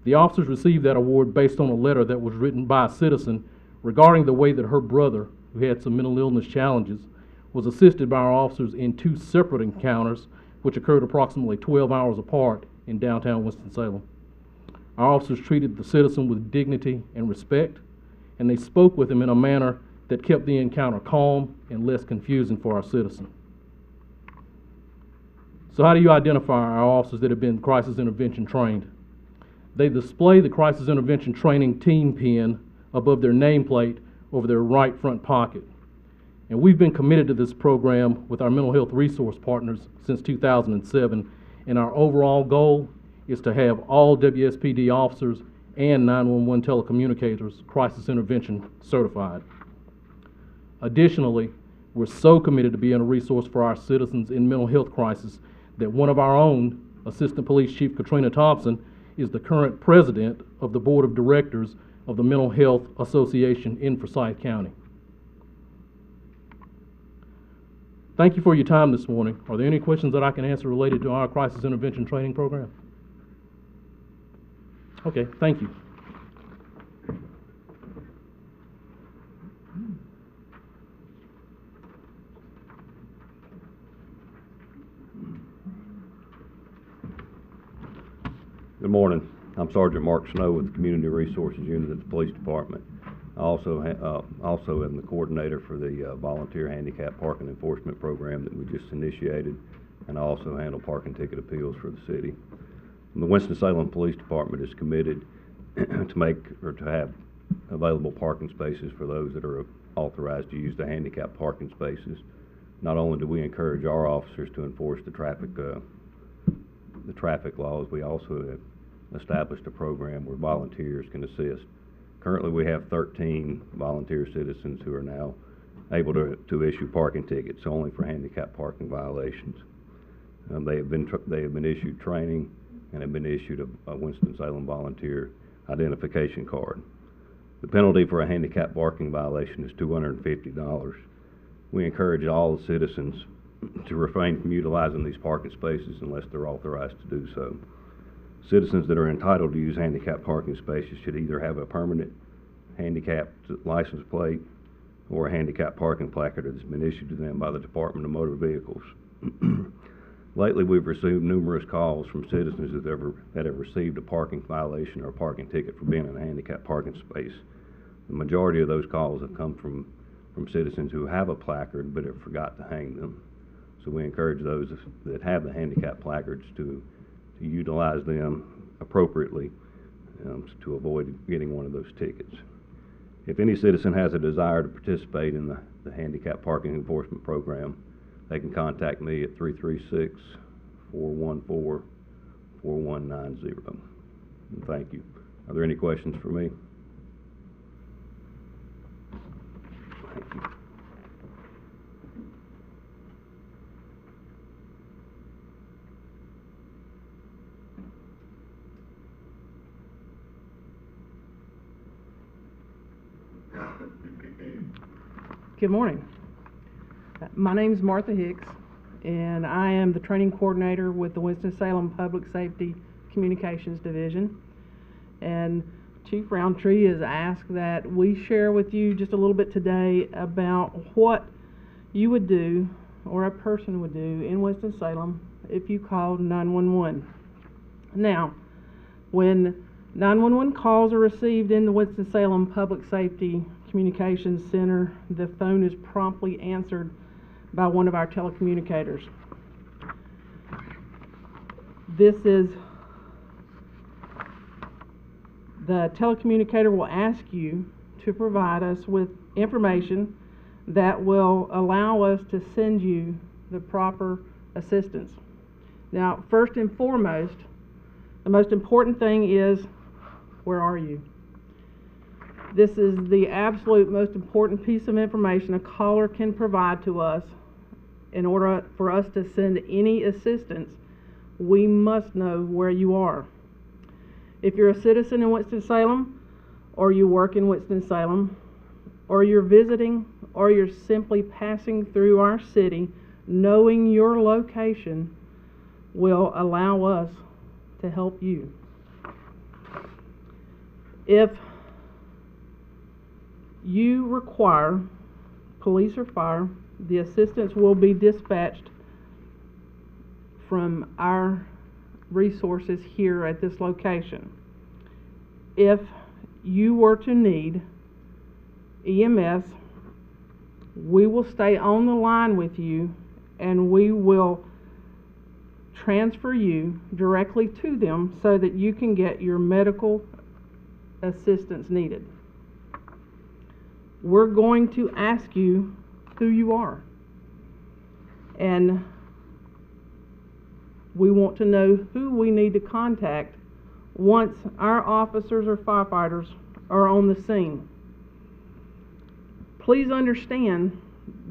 The officers received that award based on a letter that was written by a citizen regarding the way that her brother, who had some mental illness challenges, was assisted by our officers in two separate encounters which occurred approximately 12 hours apart in downtown Winston-Salem. Our officers treated the citizen with dignity and respect, and they spoke with him in a manner that kept the encounter calm and less confusing for our citizen. So how do you identify our officers that have been crisis intervention trained? They display the crisis intervention training team pin above their nameplate over their right front pocket. And we've been committed to this program with our mental health resource partners since 2007, and our overall goal is to have all WSPD officers and 911 telecommunicators crisis intervention certified. Additionally, we're so committed to being a resource for our citizens in mental health crisis that one of our own, Assistant Police Chief Katrina Thompson, is the current president of the Board of Directors of the Mental Health Association in Forsyth County. Thank you for your time this morning. Are there any questions that I can answer related to our crisis intervention training program? Okay, thank you. Good morning. I'm Sergeant Mark Snow with the Community Resources Unit at the Police Department. I also am the coordinator for the volunteer handicap parking enforcement program that we just initiated, and I also handle parking ticket appeals for the city. And the Winston-Salem Police Department is committed to have available parking spaces for those that are authorized to use the handicap parking spaces. Not only do we encourage our officers to enforce the traffic the traffic laws, we also have established a program where volunteers can assist. Currently, we have 13 volunteer citizens who are now able to issue parking tickets only for handicap parking violations. They have been issued training and have been issued a Winston-Salem volunteer identification card. The penalty for a handicap parking violation is $250. We encourage all the citizens to refrain from utilizing these parking spaces unless they're authorized to do so. Citizens that are entitled to use handicap parking spaces should either have a permanent handicap license plate or a handicap parking placard that's been issued to them by the Department of Motor Vehicles. Lately, we've received numerous calls from citizens that have received a parking violation or a parking ticket for being in a handicap parking space. The majority of those calls have come from citizens who have a placard but have forgot to hang them. So we encourage those that have the handicap placards to utilize them appropriately to avoid getting one of those tickets. If any citizen has a desire to participate in the handicap parking enforcement program, they can contact me at 336-414-4190. And thank you. Are there any questions for me? Thank you. Good morning. My name is Martha Hicks, and I am the training coordinator with the Winston-Salem Public Safety Communications Division. And Chief Roundtree has asked that we share with you just a little bit today about what you would do or a person would do in Winston-Salem if you called 911. Now, when 911 calls are received in the Winston-Salem Public Safety Communications Center, the phone is promptly answered by one of our telecommunicators. The telecommunicator will ask you to provide us with information that will allow us to send you the proper assistance. Now, first and foremost, the most important thing is, where are you? This is the absolute most important piece of information a caller can provide to us. In order for us to send any assistance, we must know where you are. If you're a citizen in Winston-Salem, or you work in Winston-Salem, or you're visiting, or you're simply passing through our city, knowing your location will allow us to help you. If you require police or fire, the assistance will be dispatched from our resources here at this location. If you were to need EMS, we will stay on the line with you and we will transfer you directly to them so that you can get your medical assistance needed. We're going to ask you who you are, and we want to know who we need to contact once our officers or firefighters are on the scene. Please understand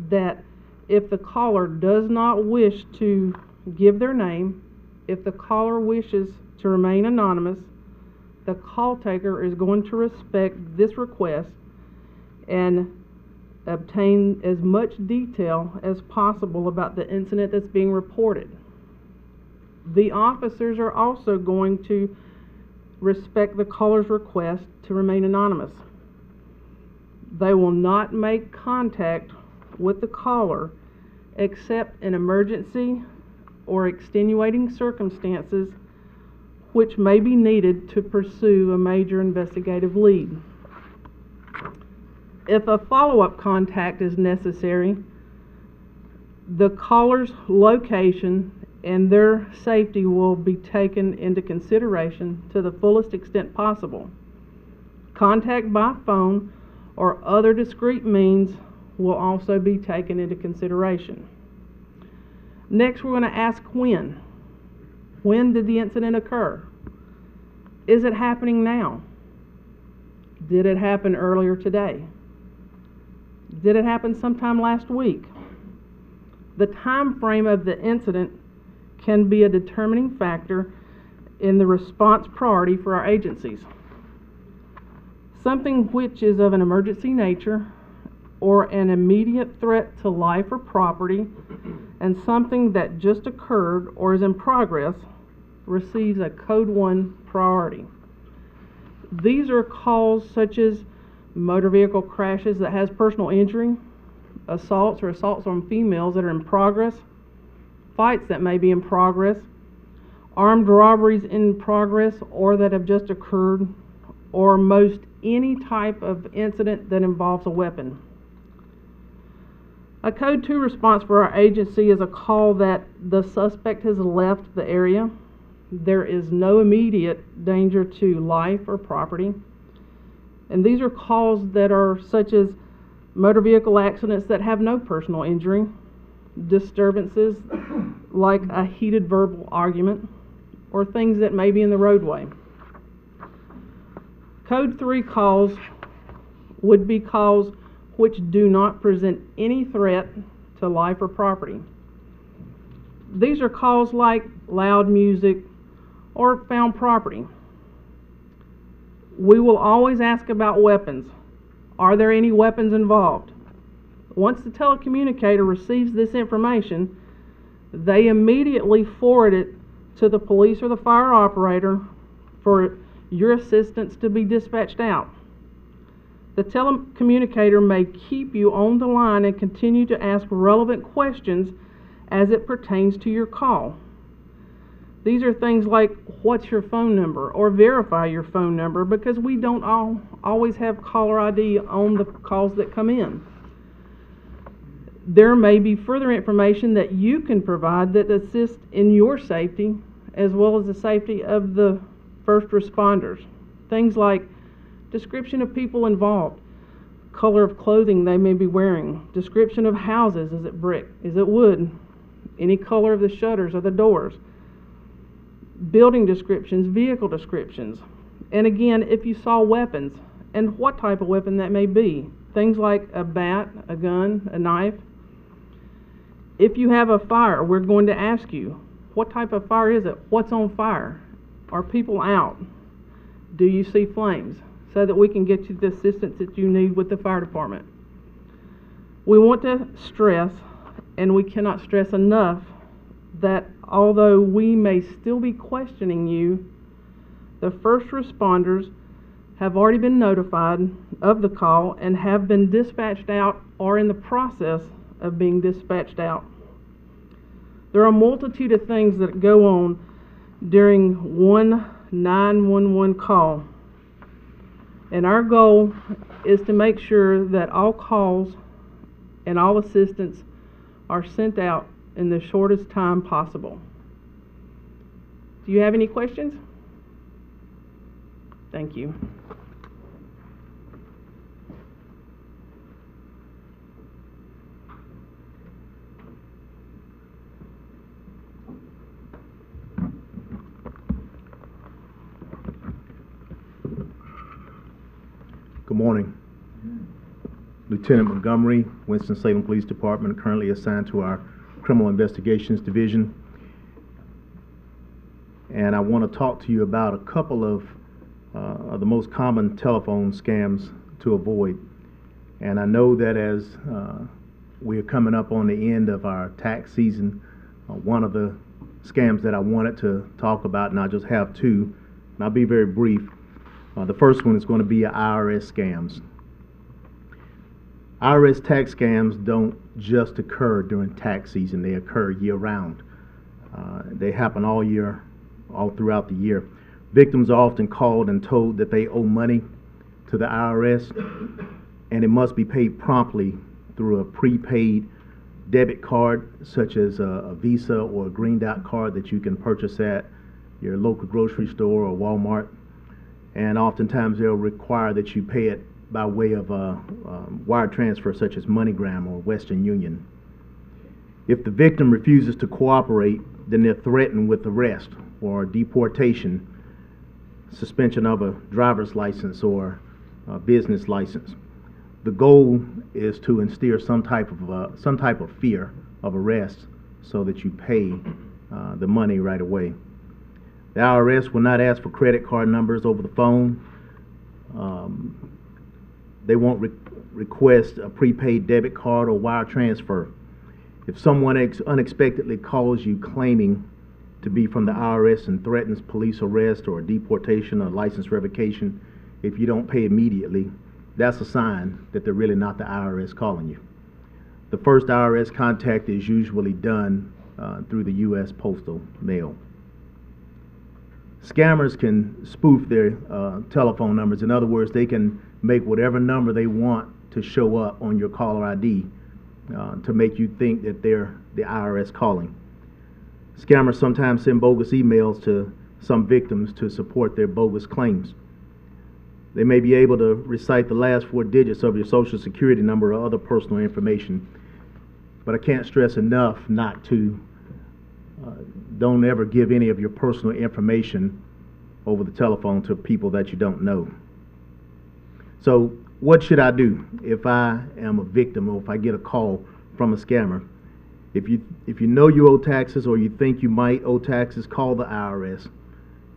that if the caller does not wish to give their name, if the caller wishes to remain anonymous, the call taker is going to respect this request and obtain as much detail as possible about the incident that's being reported. The officers are also going to respect the caller's request to remain anonymous. They will not make contact with the caller except in emergency or extenuating circumstances which may be needed to pursue a major investigative lead. If a follow-up contact is necessary, the caller's location and their safety will be taken into consideration to the fullest extent possible. Contact by phone or other discreet means will also be taken into consideration. Next, we're going to ask when. When did the incident occur? Is it happening now? Did it happen earlier today? Did it happen sometime last week? The time frame of the incident can be a determining factor in the response priority for our agencies. Something which is of an emergency nature or an immediate threat to life or property, and something that just occurred or is in progress receives a Code 1 priority. These are calls such as motor vehicle crashes that has personal injury, assaults or assaults on females that are in progress, fights that may be in progress, armed robberies in progress or that have just occurred, or most any type of incident that involves a weapon. A Code 2 response for our agency is a call that the suspect has left the area. There is no immediate danger to life or property. And these are calls that are such as motor vehicle accidents that have no personal injury, disturbances like a heated verbal argument, or things that may be in the roadway. Code 3 calls would be calls which do not present any threat to life or property. These are calls like loud music or found property. We will always ask about weapons. Are there any weapons involved? Once the telecommunicator receives this information, they immediately forward it to the police or the fire operator for your assistance to be dispatched out. The telecommunicator may keep you on the line and continue to ask relevant questions as it pertains to your call. These are things like, what's your phone number, or verify your phone number, because we don't always have caller ID on the calls that come in. There may be further information that you can provide that assists in your safety as well as the safety of the first responders. Things like description of people involved, color of clothing they may be wearing, description of houses, is it brick, is it wood, any color of the shutters or the doors, building descriptions, vehicle descriptions, and again, if you saw weapons and what type of weapon that may be, things like a bat, a gun, a knife. If you have a fire, we're going to ask you, what type of fire is it? What's on fire? Are people out? Do you see flames? So that we can get you the assistance that you need with the fire department. We want to stress, and we cannot stress enough, that although we may still be questioning you, the first responders have already been notified of the call and have been dispatched out or in the process of being dispatched out. There are a multitude of things that go on during one 911 call. And our goal is to make sure that all calls and all assistance are sent out in the shortest time possible. Do you have any questions? Thank you. Good morning. Lieutenant Montgomery, Winston-Salem Police Department, currently assigned to our Criminal Investigations Division. And I want to talk to you about a couple of the most common telephone scams to avoid. And I know that as we are coming up on the end of our tax season, one of the scams that I wanted to talk about, and I just have two, and I'll be very brief. The first one is going to be IRS scams. IRS tax scams don't just occur during tax season, they occur year-round. They happen all throughout the year. Victims are often called and told that they owe money to the IRS, and it must be paid promptly through a prepaid debit card, such as a Visa or a Green Dot card that you can purchase at your local grocery store or Walmart. And oftentimes they'll require that you pay it by way of a wire transfer, such as MoneyGram or Western Union. If the victim refuses to cooperate, then they're threatened with arrest or deportation, suspension of a driver's license or a business license. The goal is to instill some type of fear of arrest so that you pay the money right away. The IRS will not ask for credit card numbers over the phone. They won't request a prepaid debit card or wire transfer. If someone unexpectedly calls you claiming to be from the IRS and threatens police arrest or deportation or license revocation, if you don't pay immediately, that's a sign that they're really not the IRS calling you. The first IRS contact is usually done through the U.S. postal mail. Scammers can spoof their telephone numbers. In other words, they can make whatever number they want to show up on your caller ID to make you think that they're the IRS calling. Scammers sometimes send bogus emails to some victims to support their bogus claims. They may be able to recite the last 4 digits of your social security number or other personal information, but I can't stress enough not to don't ever give any of your personal information over the telephone to people that you don't know. So what should I do if I am a victim or if I get a call from a scammer? If you know you owe taxes or you think you might owe taxes, call the IRS.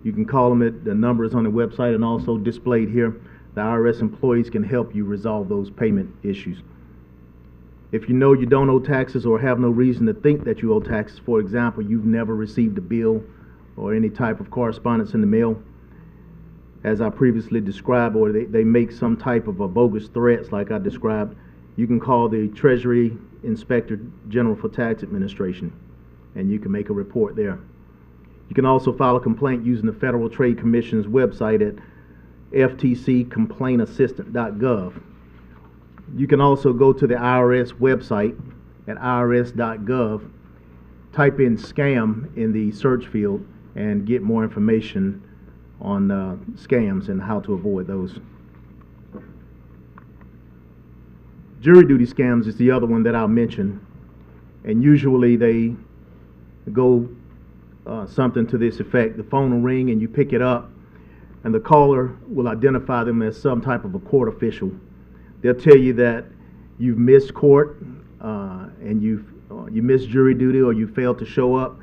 You can call them at the numbers on the website and also displayed here. The IRS employees can help you resolve those payment issues. If you know you don't owe taxes or have no reason to think that you owe taxes, for example, you've never received a bill or any type of correspondence in the mail, as I previously described, or they make some type of a bogus threats like I described, you can call the Treasury Inspector General for Tax Administration and you can make a report there. You can also file a complaint using the Federal Trade Commission's website at ftccomplaintassistant.gov. You can also go to the IRS website at irs.gov, type in scam in the search field, and get more information on scams and how to avoid those. Jury duty scams is the other one that I'll mention, and usually they go something to this effect. The phone will ring and you pick it up, and the caller will identify them as some type of a court official. They'll tell you that you've missed court and you missed jury duty or you failed to show up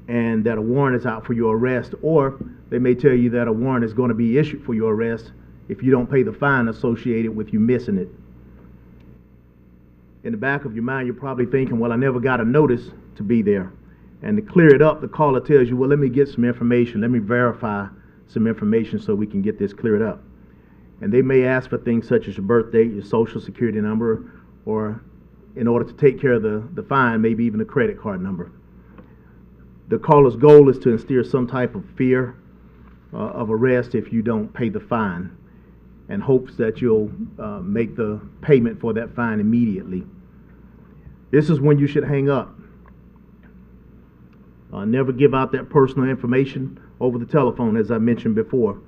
and that a warrant is out for your arrest, or they may tell you that a warrant is going to be issued for your arrest if you don't pay the fine associated with you missing it. In the back of your mind, you're probably thinking, well, I never got a notice to be there. And to clear it up, the caller tells you, well, let me get some information. Let me verify some information so we can get this cleared up. And they may ask for things such as your birth date, your social security number, or in order to take care of the fine, maybe even a credit card number. The caller's goal is to instill some type of fear of arrest if you don't pay the fine, and hopes that you'll make the payment for that fine immediately. This is when you should hang up. Never give out that personal information over the telephone, as I mentioned before.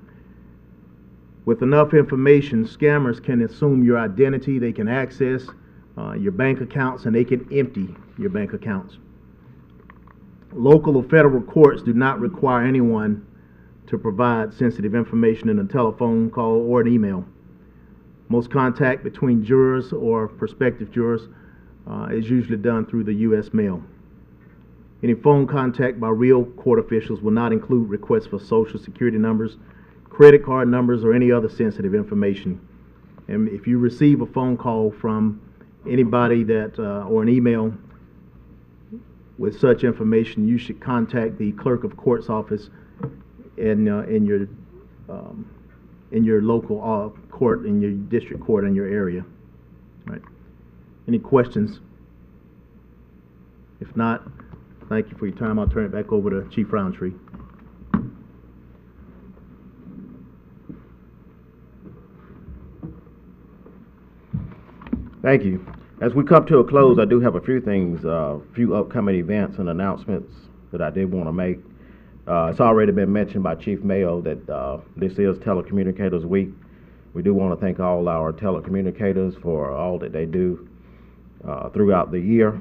With enough information, scammers can assume your identity, they can access your bank accounts, and they can empty your bank accounts. Local or federal courts do not require anyone to provide sensitive information in a telephone call or an email. Most contact between jurors or prospective jurors is usually done through the U.S. mail. Any phone contact by real court officials will not include requests for social security numbers, credit card numbers, or any other sensitive information. And if you receive a phone call from anybody that or an email with such information, you should contact the clerk of court's office in your local court, in your district court in your area. Right. Any questions? If not, thank you for your time. I'll turn it back over to Chief Roundtree. Thank you. As we come to a close, I do have a few things, few upcoming events and announcements that I did want to make. It's already been mentioned by Chief Mayo that this is Telecommunicators Week. We do want to thank all our telecommunicators for all that they do throughout the year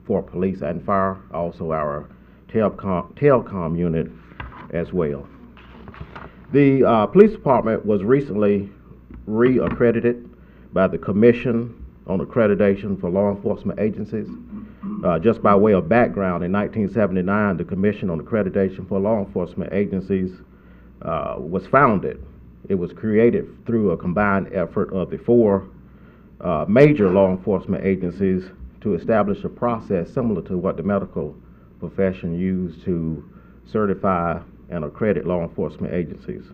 for police and fire. Also our telecom unit as well. The police department was recently re-accredited by the Commission on Accreditation for Law Enforcement Agencies. Just by way of background, in 1979, the Commission on Accreditation for Law Enforcement Agencies was founded. It was created through a combined effort of the four major law enforcement agencies to establish a process similar to what the medical profession used to certify and accredit law enforcement agencies.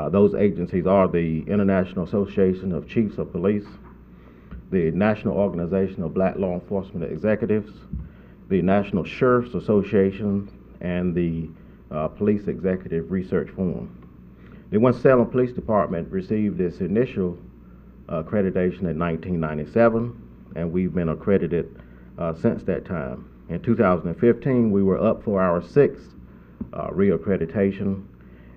Those agencies are the International Association of Chiefs of Police, the National Organization of Black Law Enforcement Executives, the National Sheriff's Association, and the Police Executive Research Forum. The Winston-Salem Police Department received its initial accreditation in 1997, and we've been accredited since that time. In 2015, we were up for our sixth reaccreditation,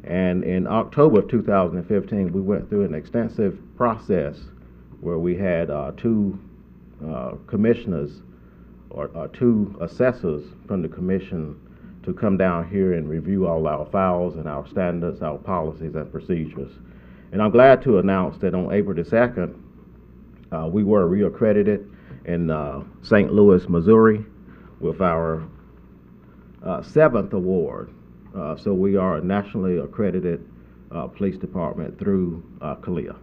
and in October of 2015, we went through an extensive process where we had two commissioners or two assessors from the commission to come down here and review all our files and our standards, our policies and procedures. And I'm glad to announce that on April the 2nd, we were reaccredited in St. Louis, Missouri, with our seventh award. So we are a nationally accredited police department through CALEA.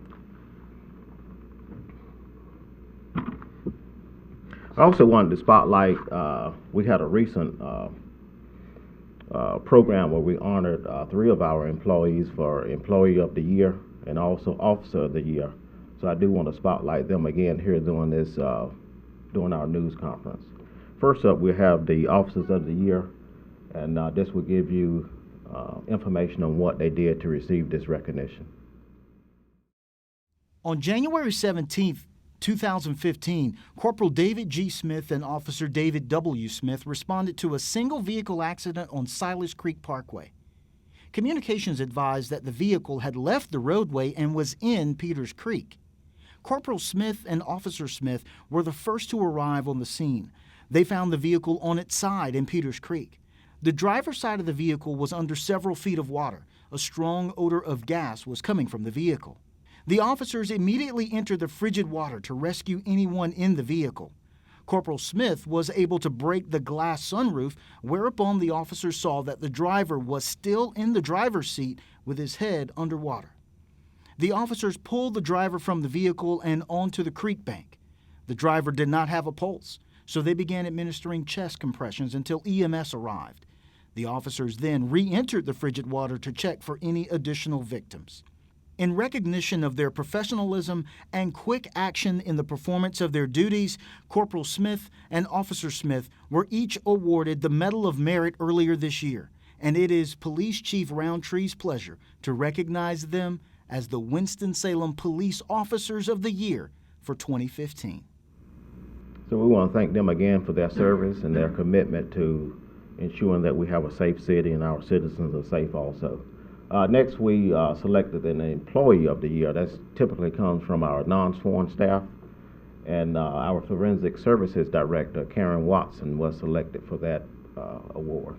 I also wanted to spotlight, we had a recent program where we honored three of our employees for Employee of the Year and also Officer of the Year. So I do want to spotlight them again here during this, during our news conference. First up, we have the Officers of the Year, and this will give you information on what they did to receive this recognition. On January 17th, 2015, Corporal David G. Smith and Officer David W. Smith responded to a single vehicle accident on Silas Creek Parkway. Communications advised that the vehicle had left the roadway and was in Peters Creek. Corporal Smith and Officer Smith were the first to arrive on the scene. They found the vehicle on its side in Peters Creek. The driver's side of the vehicle was under several feet of water. A strong odor of gas was coming from the vehicle. The officers immediately entered the frigid water to rescue anyone in the vehicle. Corporal Smith was able to break the glass sunroof, whereupon the officers saw that the driver was still in the driver's seat with his head underwater. The officers pulled the driver from the vehicle and onto the creek bank. The driver did not have a pulse, so they began administering chest compressions until EMS arrived. The officers then re-entered the frigid water to check for any additional victims. In recognition of their professionalism and quick action in the performance of their duties, Corporal Smith and Officer Smith were each awarded the Medal of Merit earlier this year, and it is Police Chief Roundtree's pleasure to recognize them as the Winston-Salem Police Officers of the Year for 2015. So we want to thank them again for their service and their commitment to ensuring that we have a safe city and our citizens are safe also. Next, we selected an Employee of the Year. That typically comes from our non-sworn staff, and our Forensic Services Director, Karen Watson, was selected for that award.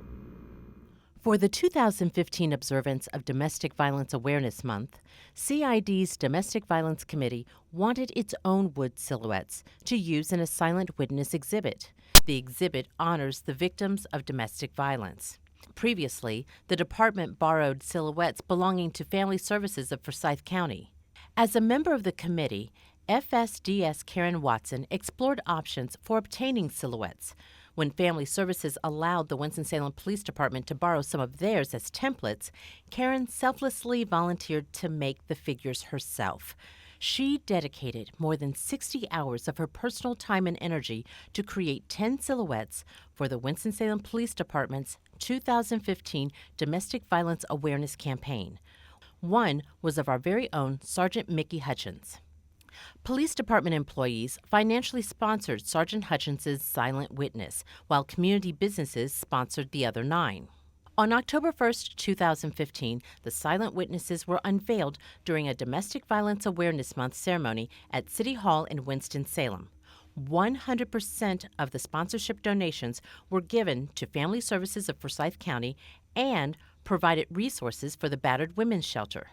For the 2015 observance of Domestic Violence Awareness Month, CID's Domestic Violence Committee wanted its wood silhouettes to use in a silent witness exhibit. The exhibit honors the victims of domestic violence. Previously, the department borrowed silhouettes belonging to Family Services of Forsyth County. As a member of the committee, FSDS Karen Watson explored options for obtaining silhouettes. When Family Services allowed the Winston-Salem Police Department to borrow some of theirs as templates, Karen selflessly volunteered to make the figures herself. She dedicated more than 60 hours of her personal time and energy to create 10 silhouettes for the Winston-Salem Police Department's 2015 Domestic Violence Awareness Campaign. One was of our very own Sergeant Mickey Hutchins. Police Department employees financially sponsored Sergeant Hutchins's Silent Witness, while community businesses sponsored the other 9. On October 1, 2015, the Silent Witnesses were unveiled during a Domestic Violence Awareness Month ceremony at City Hall in Winston-Salem. 100% of the sponsorship donations were given to Family Services of Forsyth County and provided resources for the Battered Women's Shelter.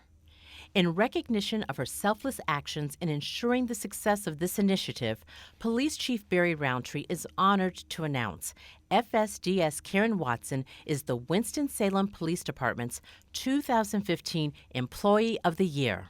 In recognition of her selfless actions in ensuring the success of this initiative, Police Chief Barry Roundtree is honored to announce FSDS Karen Watson is the Winston-Salem Police Department's 2015 Employee of the Year.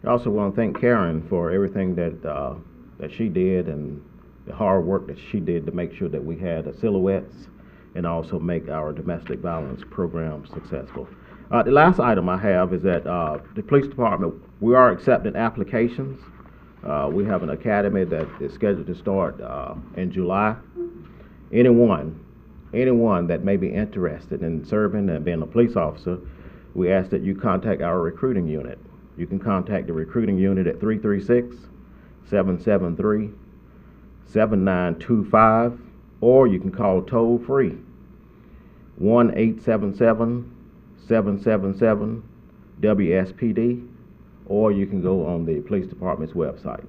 I also want to thank Karen for everything that she did and the hard work that she did to make sure that we had silhouettes and also make our domestic violence program successful. The last item I have is that the police department, we are accepting applications. We have an academy that is scheduled to start in July. Anyone that may be interested in serving and being a police officer, we ask that you contact our recruiting unit. You can contact the recruiting unit at 336-773-7925, or you can call toll-free 1-877-777-WSPD, or you can go on the police department's website.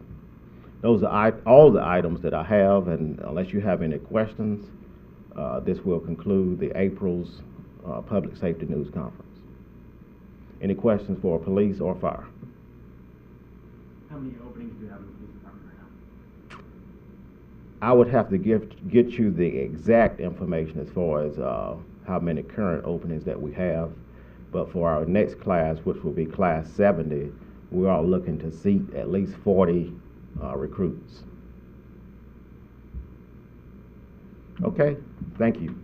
Those are all the items that I have, and unless you have any questions, this will conclude the April's Public Safety News Conference. Any questions for police or fire? How many openings do you have in the police department right now? I would have to get you the exact information as far as how many current openings that we have. But for our next class, which will be class 70, we are looking to seat at least 40 recruits. Okay, thank you.